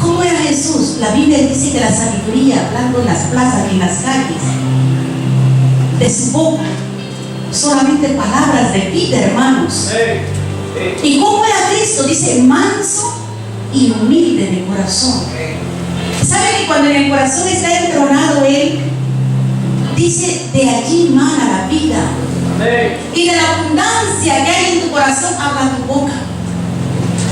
¿Cómo era Jesús? La Biblia dice que la sabiduría, hablando en las plazas y en las calles, de su boca, solamente palabras de vida, hermanos. ¿Y cómo era Cristo? Dice, manso y humilde de corazón. ¿Sabe que cuando en el corazón está entronado Él, dice, de allí mana la vida? Y de la abundancia que hay en tu corazón habla tu boca.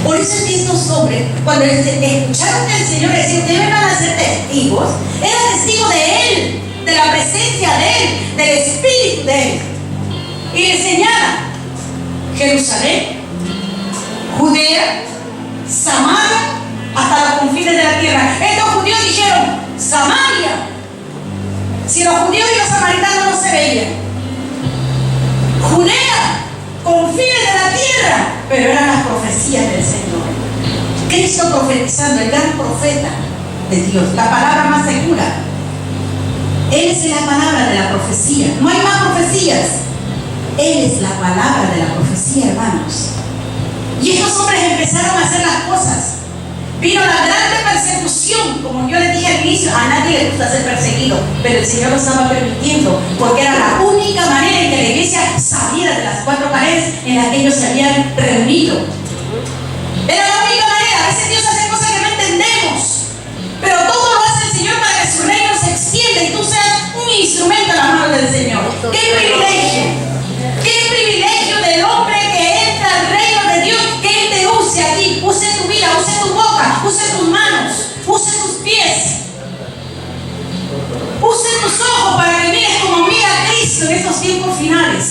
Por eso es que estos hombres, cuando escucharon que el Señor decía, ustedes van a ser testigos, era testigo de Él, de la presencia de Él, del Espíritu de Él. Y le señala Jerusalén, Judea, Samaria hasta los confines de la tierra. Estos judíos dijeron, Samaria. Si los judíos y los samaritanos no se veían. Judea, confines de la tierra. Pero eran las profecías del Señor. Cristo profetizando, el gran profeta de Dios, la palabra más segura. Él es la palabra de la profecía. No hay más profecías. Él es la palabra de la profecía, hermanos. Y estos hombres empezaron a hacer las cosas. Vino la grande persecución. Como yo les dije al inicio, a nadie le gusta ser perseguido, pero el Señor lo estaba permitiendo, porque era la única manera en que la iglesia saliera de las cuatro paredes en las que ellos se habían reunido. Era la única manera. A veces Dios hace cosas que no entendemos, pero todo lo hace el Señor para que su reino se extienda y tú seas un instrumento en las manos del Señor. ¡Qué privilegio! ¡Qué privilegio del hombre que entra al reino de Dios! Que Él te use a ti, use tu vida, use tu boca, use tus manos, use tus pies, use tus ojos para que mires como mira a Cristo en estos tiempos finales.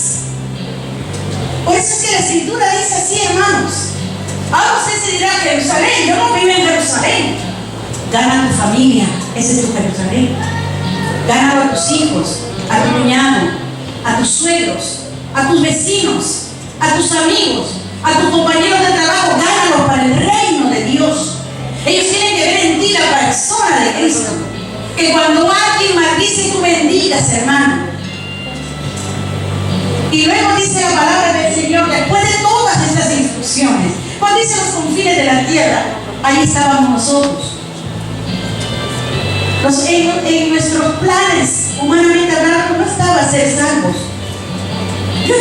Por eso es que la Escritura dice así, hermanos. Ahora usted se dirá, Jerusalén, yo no vivo en Jerusalén. Gana a tu familia, ese es tu Jerusalén. Gánalo a tus hijos, a tu cuñado, a tus suegros, a tus vecinos, a tus amigos, a tus compañeros de trabajo. Gánalos para el reino de Dios. Ellos tienen que ver en ti la persona de Cristo. Que cuando alguien maldice, tú bendigas, hermano. Y luego dice la palabra del Señor, después de todas estas instrucciones, cuando dice los confines de la tierra, ahí estábamos nosotros. En nuestros planes, humanamente hablando, no estaba ser salvos. Yo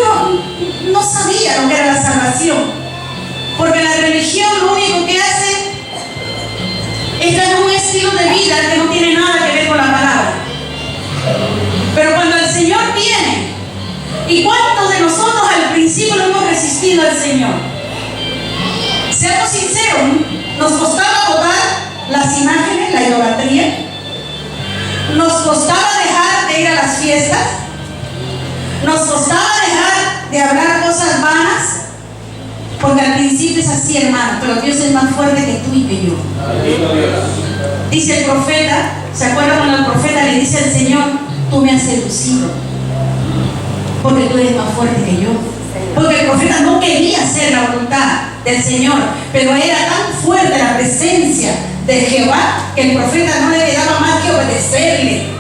no sabía lo que era la salvación, porque la religión lo único que hace es dar un estilo de vida que no tiene nada que ver con la palabra. Pero cuando el Señor viene, ¿y cuántos de nosotros al principio lo hemos resistido al Señor? Seamos sinceros, nos costaba botar las imágenes, la idolatría. Nos costaba dejar de ir a las fiestas. Nos costaba dejar de hablar cosas vanas. Porque al principio es así, hermano, pero Dios es más fuerte que tú y que yo. Dice el profeta, ¿se acuerdan cuando el profeta le dice al Señor, tú me has seducido? Porque tú eres más fuerte que yo. Porque el profeta no quería hacer la voluntad del Señor, pero era tan fuerte la presencia de Jehová que el profeta no le quedaba más que obedecerle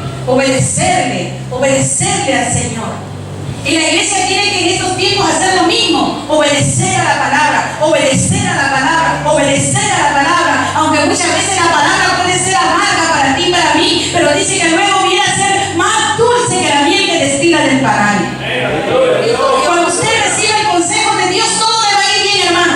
al Señor. Y la iglesia tiene que en estos tiempos hacer lo mismo, obedecer a la palabra, obedecer a la palabra, obedecer a la palabra, aunque muchas veces la palabra puede ser amarga para ti y para mí, pero dice que luego viene a ser más dulce que la miel que destila del panal. Cuando usted recibe el consejo de Dios, todo le va a ir bien, hermano.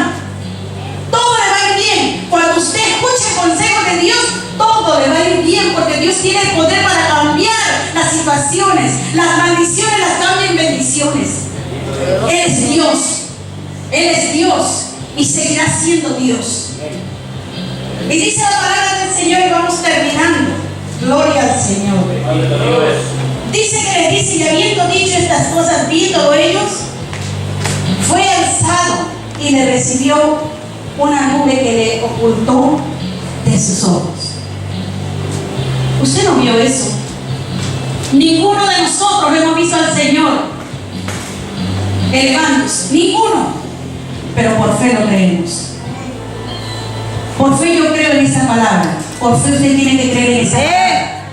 Todo le va a ir bien. Cuando usted escuche el consejo de Dios, todo le va a ir bien, porque Dios tiene el poder para cambiar las situaciones. Las maldiciones las cambia en bendiciones. Él es Dios. Él es Dios y seguirá siendo Dios. Y dice la palabra del Señor, y vamos terminando. Gloria al Señor. Dice que les dice, y habiendo dicho estas cosas, viendo ellos, fue alzado y le recibió una nube que le ocultó de sus ojos. Usted no vio eso. Ninguno de nosotros hemos visto al Señor elevándose. Ninguno. Pero por fe lo creemos. Por fe yo creo en esa palabra. Por fe usted tiene que creer en esa palabra.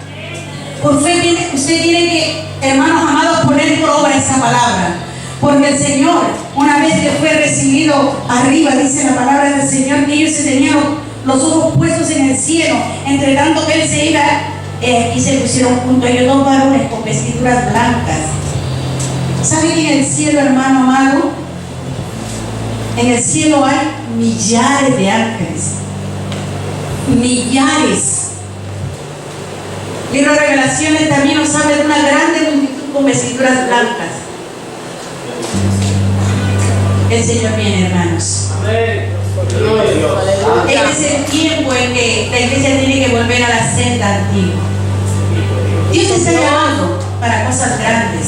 Por fe usted tiene que, hermanos amados, poner por obra esa palabra. Porque el Señor, una vez que fue recibido arriba, dice la palabra del Señor, que ellos se tenían los ojos puestos en el cielo, entre tanto que Él se iba, y se pusieron junto a ellos dos varones con vestiduras blancas. ¿Sabe que en el cielo, hermano amado, en el cielo hay millares de ángeles? Millares. El libro de Revelaciones también nos habla de una grande multitud con vestiduras blancas. El Señor viene, hermanos. Este es el tiempo en que la iglesia tiene que volver a la senda antigua. Dios te está llamando para cosas grandes.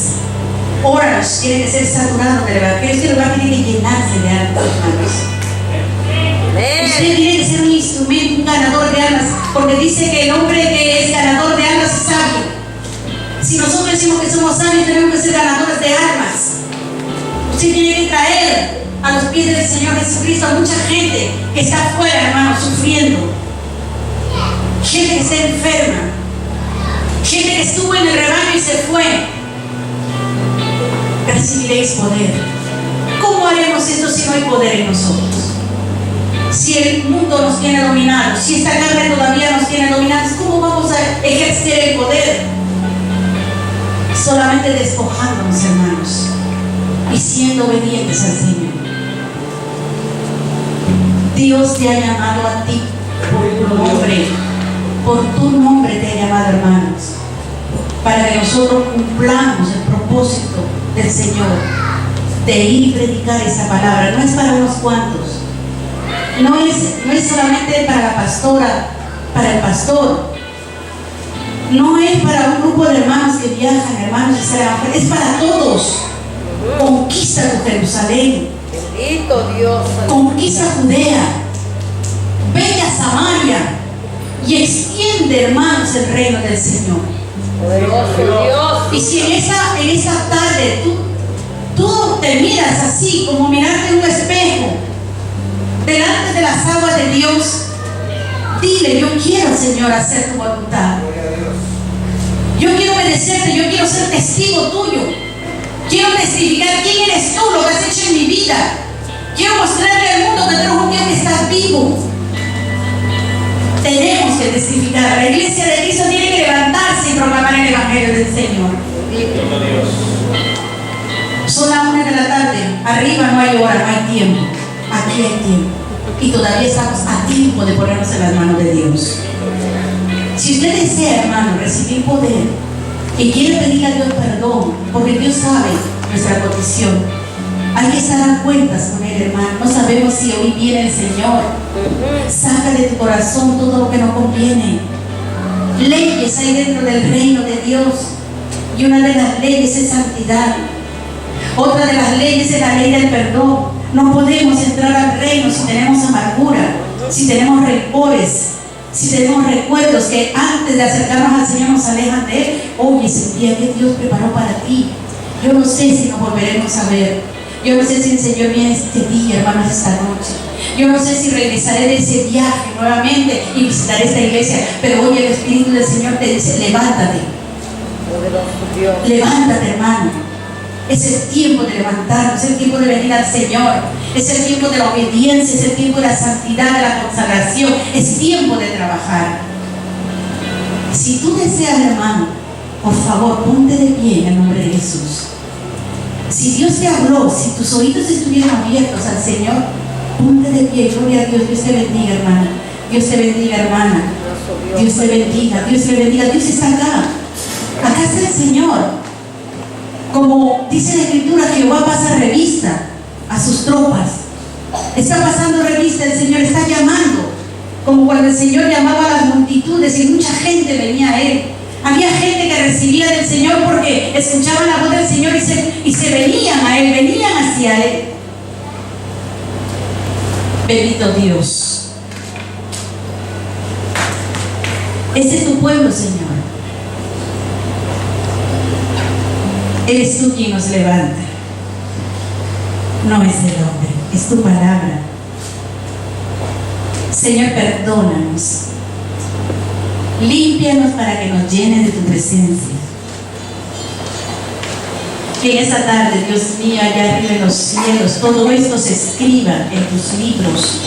Óralos, tiene que ser saturado del Evangelio. Este lugar tiene que llenarse de algo, hermanos. Usted tiene que ser un instrumento, un ganador de almas, porque dice que el hombre que es ganador de almas es sabio. Si nosotros decimos que somos sabios, tenemos que ser ganadores de almas. Usted tiene que traer a los pies del Señor Jesucristo a mucha gente que está afuera, hermano, sufriendo. Gente que está enferma. Gente que estuvo en el rebaño y se fue. Recibiréis poder. ¿Cómo haremos esto si no hay poder en nosotros? Si el mundo nos tiene dominados, si esta carne todavía nos tiene dominados, ¿cómo vamos a ejercer el poder? Solamente despojándonos, hermanos, y siendo obedientes al Señor. Dios te ha llamado a ti por tu nombre. Por tu nombre te ha llamado, hermanos, para que nosotros cumplamos el propósito del Señor de ir y predicar esa palabra. No es para unos cuantos, no es solamente para la pastora, para el pastor, no es para un grupo de hermanos que viajan, hermanos, es para todos. Conquista tu Jerusalén, Bendito Dios. conquista Judea, vete a Samaria y extiende, hermanos, el reino del Señor. Poderoso Dios. Y si en esa tarde tú te miras así, como mirarte en un espejo, delante de las aguas de Dios, dile: yo quiero, Señor, hacer tu voluntad. Yo quiero obedecerte, yo quiero ser testigo tuyo. Quiero testificar quién eres tú, lo que has hecho en mi vida. Quiero mostrarle al mundo que tú eres un Dios que está vivo. Tenemos que testificar. La iglesia de Cristo tiene que levantarse y proclamar el Evangelio del Señor. Son las 1 de la tarde. Arriba no hay hora, no hay tiempo. Aquí hay tiempo. Y todavía estamos a tiempo de ponernos en las manos de Dios. Si usted desea, hermano, recibir poder y quiere pedirle a Dios perdón, porque Dios sabe nuestra condición, hay que estar a cuentas con Él, hermano. No sabemos si hoy viene el Señor. Saca de tu corazón todo lo que no conviene. Leyes hay dentro del reino de Dios, y una de las leyes es santidad. Otra de las leyes es la ley del perdón. No podemos entrar al reino si tenemos amargura, si tenemos rencores, si tenemos recuerdos que antes de acercarnos al Señor nos alejan de Él. Oye, es el día que Dios preparó para ti. Yo no sé si nos volveremos a ver. Yo no sé si el Señor viene este día, hermanos, esta noche. Yo no sé si regresaré de ese viaje nuevamente y visitaré esta iglesia. Pero hoy el Espíritu del Señor te dice: levántate. Levántate, hermano. Es el tiempo de levantarnos, es el tiempo de venir al Señor, es el tiempo de la obediencia, es el tiempo de la santidad, de la consagración, es tiempo de trabajar. Si tú deseas, hermano, por favor, ponte de pie en el nombre de Jesús. Si Dios te habló, si tus oídos estuvieron abiertos al Señor, ponte de pie. Gloria a Dios. Dios te bendiga, hermana. Dios te bendiga, hermana. Dios te bendiga, Dios te bendiga. Dios está acá. Acá está el Señor. Como dice la Escritura, Jehová pasa revista a sus tropas. Está pasando revista, el Señor está llamando. Como cuando el Señor llamaba a las multitudes y mucha gente venía a Él. Había gente que recibía del Señor porque escuchaban la voz del Señor y se venían a Él, venían hacia Él. Bendito Dios. Ese es tu pueblo, Señor. Eres tú quien nos levanta. No es el hombre, es tu palabra. Señor, perdónanos. Límpianos para que nos llenes de tu presencia. Que en esta tarde, Dios mío, allá arriba en los cielos, todo esto se escriba en tus libros.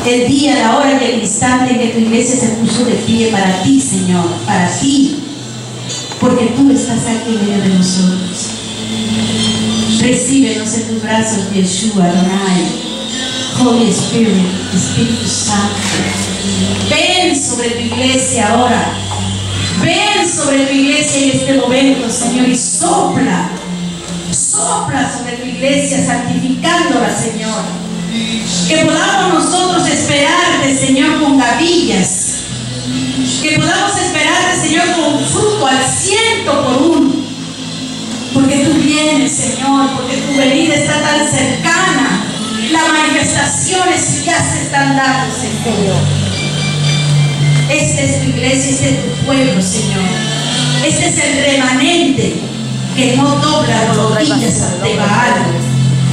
El día, la hora y el instante en que tu iglesia se puso de pie para ti, Señor, para ti. Porque tú estás aquí en medio de nosotros. Recíbenos en tus brazos, Yeshua, Adonai. Holy Spirit, Espíritu Santo. Ven sobre tu iglesia ahora. Ven sobre tu iglesia en este momento, Señor, y sopla. Sopla sobre tu iglesia, santificándola, Señor. Que podamos nosotros esperarte, Señor, con gavillas. Que podamos esperarte, Señor, con fruto al 100%. Porque tú vienes, Señor, porque tu venida está tan cercana. La manifestaciones ya se están dando, Señor. Esta es tu iglesia, este es tu pueblo, Señor. Este es el remanente que no dobla rodillas ante Baal.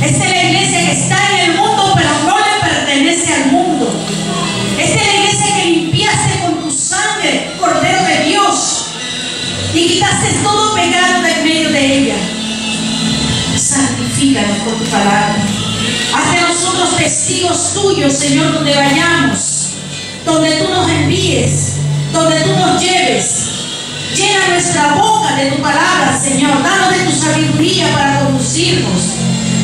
Esta es la iglesia que está en el mundo, pero no le pertenece al mundo. Esta es la iglesia que limpiaste con tu sangre, Cordero de Dios, y quitaste todo pecado de en medio de ella. Santifícanos con tu palabra. Haz de nosotros testigos tuyos, Señor, donde vayamos, donde tú nos envíes, donde tú nos lleves. Llena nuestra boca de tu palabra, Señor. Danos de tu sabiduría para conducirnos,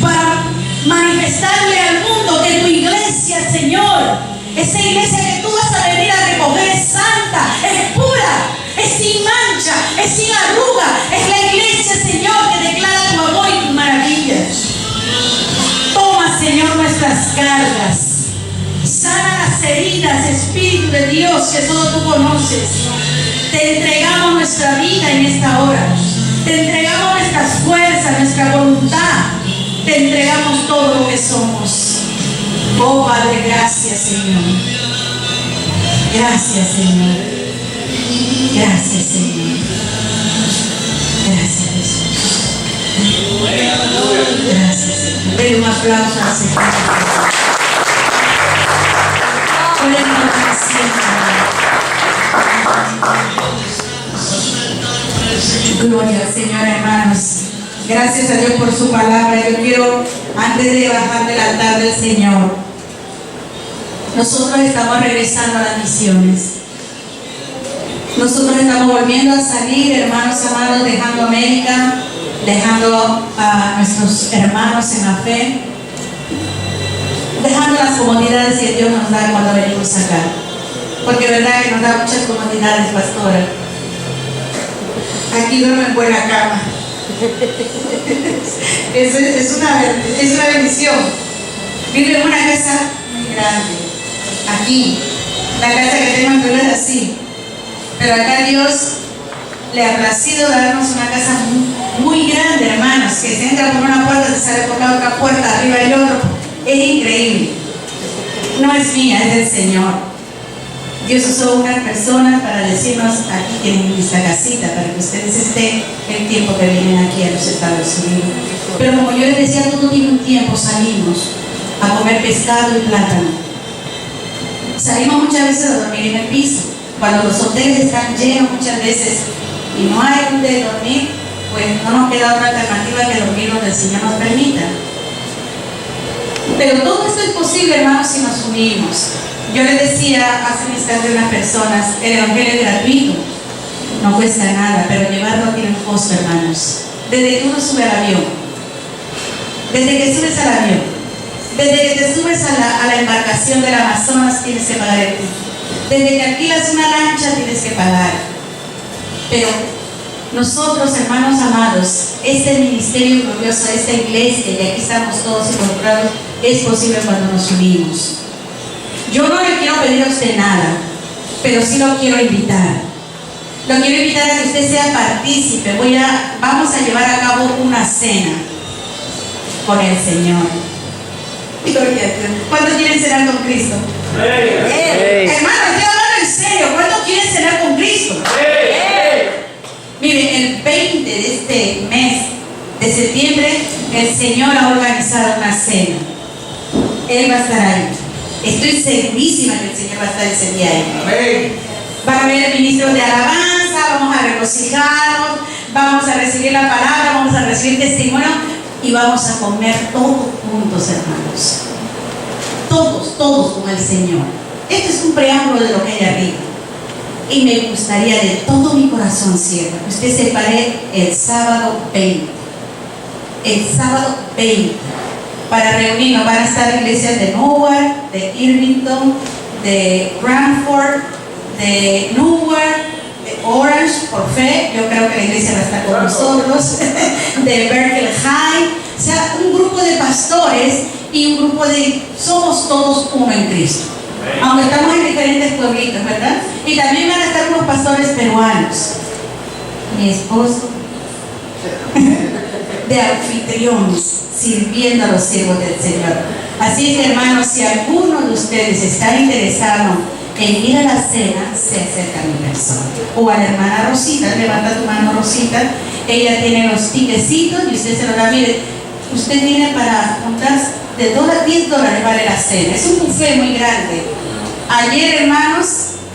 para manifestarle al mundo que tu iglesia, Señor, esa iglesia que tú vas a venir a recoger es santa, es pura, es sin mancha, es sin arruga. Es la iglesia, Señor, que declara tu amor y tus maravillas. Toma, Señor, nuestras cargas. Sana las heridas, Espíritu de Dios, que solo tú conoces. Te entregamos nuestra vida en esta hora. Te entregamos nuestras fuerzas, nuestra voluntad. Te entregamos todo lo que somos. Oh Padre, gracias, Señor. Gracias, Señor. Gracias, Señor. Gracias, Jesús. Gracias, Señor. Denle un aplauso al Señor. Gloria al Señor, hermanos. Gracias a Dios por su palabra. Yo quiero, antes de bajar del altar del Señor, nosotros estamos regresando a las misiones. Nosotros estamos volviendo a salir, hermanos amados, dejando América, dejando a nuestros hermanos en la fe, dejando las comodidades que Dios nos da cuando venimos acá. Porque verdad que nos da muchas comodidades, pastora. Aquí duermo en buena cama. es una bendición. Vivo en una casa muy grande. Aquí, la casa que tengo en es así. Pero acá Dios le ha placido darnos una casa muy grande, hermanos, que se entra por una puerta, se sale por la otra puerta, arriba hay otro. Es increíble. No es mía, es del Señor. Dios usó unas personas para decirnos: aquí tienen esta casita para que ustedes estén el tiempo que vienen aquí a los Estados Unidos. Pero como yo les decía, todo tiene un tiempo. Salimos a comer pescado y plátano. Salimos muchas veces a dormir en el piso. Cuando los hoteles están llenos muchas veces y no hay donde dormir, pues no nos queda otra alternativa que dormir donde el Señor nos permita. Pero todo esto es posible, hermanos, si nos unimos. Yo les decía hace un instante a unas personas: el evangelio es gratuito, no cuesta nada, pero llevarlo tiene un costo, hermanos. Desde que uno sube al avión, desde que subes al avión, desde que te subes a la embarcación del Amazonas, tienes que pagar el ticket. Desde que alquilas una lancha, tienes que pagar. Pero nosotros, hermanos amados, este ministerio glorioso, esta iglesia, y aquí estamos todos involucrados, es posible cuando nos unimos. Yo no le quiero pedir a usted nada, pero sí lo quiero invitar. Lo quiero invitar a que usted sea partícipe. Vamos a llevar a cabo una cena con el Señor. Gloria a Dios. ¿Cuántos quieren cenar con Cristo? Hermano, estoy hablando en serio. ¿Cuántos quieren cenar con Cristo? Miren, el 20 de este mes de septiembre, el Señor ha organizado una cena. Él va a estar ahí. Estoy segurísima que el Señor va a estar ese día ahí. Van a haber ministros de alabanza, vamos a regocijarnos, vamos a recibir la palabra, vamos a recibir testimonio y vamos a comer todos juntos, hermanos. Todos con el Señor. Esto es un preámbulo de lo que hay arriba. Y me gustaría de todo mi corazón, sierva, que usted se pare el sábado 20. El sábado 20. Para reunirnos van a estar iglesias de Newark, de Irvington, de Cranford, de Newark, de Orange, por fe, yo creo que la iglesia va a estar con nosotros, de Berkeley High, o sea, un grupo de pastores y un grupo somos todos uno en Cristo, aunque estamos en diferentes pueblitos, ¿verdad? Y también van a estar unos pastores peruanos, mi esposo, de anfitriones, sirviendo a los siervos del Señor. Así es que, hermanos, si alguno de ustedes está interesado en ir a la cena, se acerca a mi persona. O a la hermana Rosita, levanta tu mano, Rosita. Ella tiene los tiquecitos y usted se lo da. Mire, usted viene para juntar de $10 vale la cena. Es un buffet muy grande. Ayer, hermanos,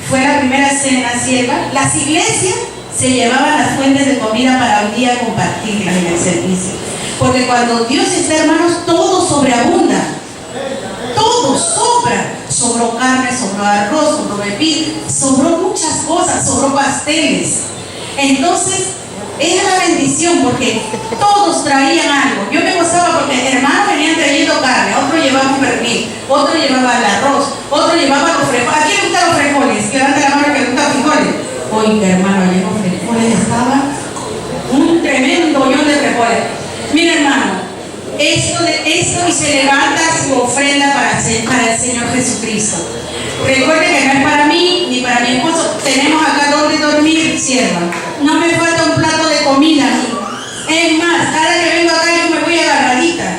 fue la primera cena sierva. Las iglesias se llevaban las fuentes de comida para un día compartirlas en el servicio. Porque cuando Dios está, hermanos, todo sobreabunda. Todo sobra. Sobró carne, sobró arroz, sobró bebida, sobró muchas cosas, sobró pasteles. Entonces, era la bendición porque todos traían algo. Yo me gozaba porque hermanos venían trayendo carne, otro llevaba un pernil, otro llevaba el arroz, otro llevaba los frijoles. ¿A quién le gustan los frijoles? Levanta la mano que le gustan los frijoles. Oiga, hermano, ayer los frijoles estaban un tremendo hoyón de frijoles. Mira, hermano, esto y se levanta su ofrenda para el Señor Jesucristo. Recuerde que no es para mí ni para mi esposo. Tenemos acá donde dormir, sierva. No me falta un plato de comida a mí. Es más, cada que vengo acá yo me voy agarradita.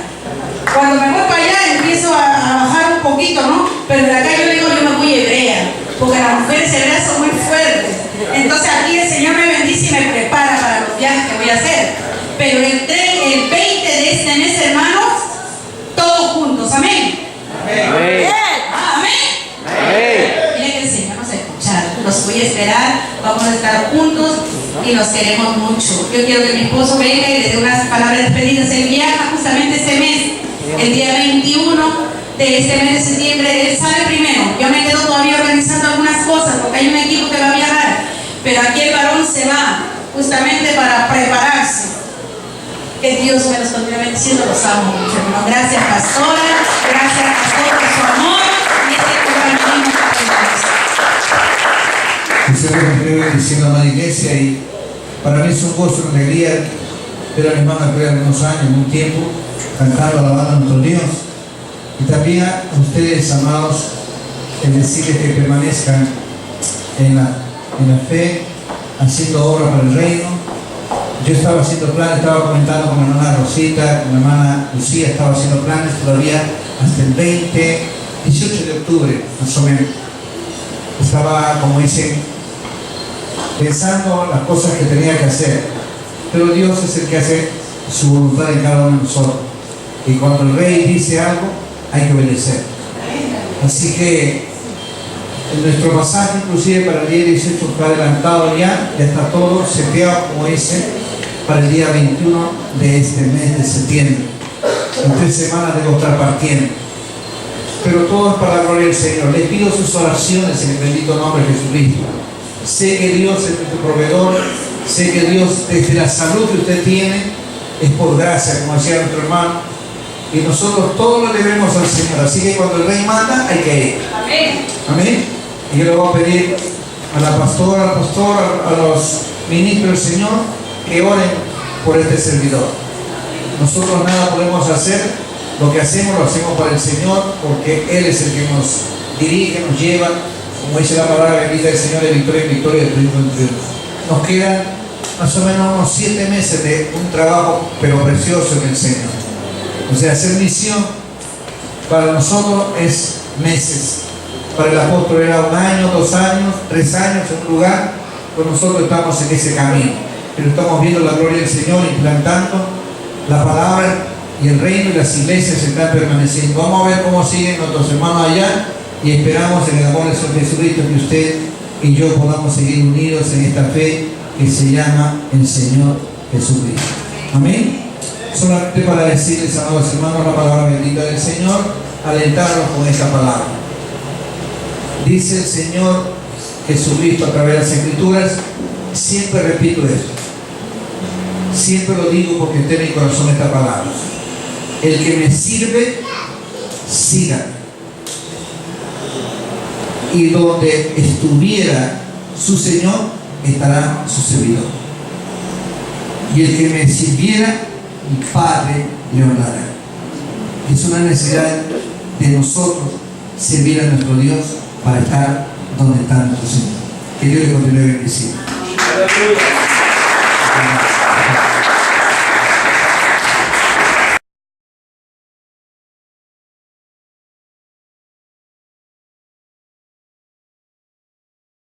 Cuando me voy para allá empiezo a bajar un poquito, ¿no? Pero de acá yo digo yo me voy hebrea, porque las mujeres hebreas son muy fuertes. Entonces aquí el Señor me bendice y me prepara para los viajes que voy a hacer. Pero el 20 de este mes, hermanos, todos juntos, amén. Amén. Amén. Mira que el Señor nos escucha. Los voy a esperar, vamos a estar juntos y los queremos mucho. Yo quiero que mi esposo venga y le dé unas palabras de despedidas. Él viaja justamente este mes, el día 21 de este mes de septiembre. Él sale primero. Yo me quedo todavía organizando algunas cosas porque hay un equipo que va a viajar. Pero aquí el varón se va justamente para prepararse. Que Dios me los continúe bendiciendo, los amo mucho, hermano. Gracias, pastora. Gracias, pastor, por su amor y este compañerismo Que se me bendiciendo a la iglesia y para mí es un gozo, una alegría ver a mi hermana que unos años, un tiempo, cantando, alabando a nuestro Dios. Y también a ustedes, amados, es decirles que permanezcan en la fe, haciendo obra para el reino. Yo estaba haciendo planes, estaba comentando con mi hermana Rosita, con mi hermana Lucía, estaba haciendo planes todavía hasta el 18 de octubre, más o menos. Estaba, como dicen, pensando las cosas que tenía que hacer. Pero Dios es el que hace su voluntad en cada uno de nosotros. Y cuando el rey dice algo, hay que obedecer. Así que en nuestro pasaje, inclusive para el día 18, está adelantado ya está todo seteado, como dice, para el día 21 de este mes de septiembre. En 3 semanas debo estar partiendo. Pero todo es para la gloria del Señor. Les pido sus oraciones en el bendito nombre de Jesucristo. Sé que Dios es nuestro proveedor. Sé que Dios, desde la salud que usted tiene, es por gracia, como decía nuestro hermano. Y nosotros todo lo debemos al Señor. Así que cuando el Rey manda, hay que ir. Amén. Amén. Y yo le voy a pedir a la pastora, al pastor, a los ministros del Señor, que oren por este servidor. Nosotros nada podemos hacer, lo que hacemos lo hacemos para el Señor, porque Él es el que nos dirige, nos lleva, como dice la palabra bendita del Señor, de victoria en victoria, de triunfo en triunfo. Nos quedan más o menos unos 7 meses de un trabajo, pero precioso en el Señor. O sea, hacer misión para nosotros es meses. Para el apóstol era 1 año, 2 años, 3 años en un lugar, pues nosotros estamos en ese camino. Pero estamos viendo la gloria del Señor, implantando la palabra y el reino y las iglesias están permaneciendo. Vamos a ver cómo siguen nuestros hermanos allá y esperamos en el amor del Señor Jesucristo que usted y yo podamos seguir unidos en esta fe que se llama el Señor Jesucristo. Amén. Solamente para decirles, amados hermanos, la palabra bendita del Señor, alentarlos con esta palabra. Dice el Señor Jesucristo a través de las Escrituras, siempre repito esto, siempre lo digo porque está en mi corazón esta palabra: el que me sirve, siga. Y donde estuviera su Señor, estará su servidor. Y el que me sirviera, mi Padre le honrará. Es una necesidad de nosotros servir a nuestro Dios para estar donde está nuestro Señor. Que Dios le continúe bendiciendo.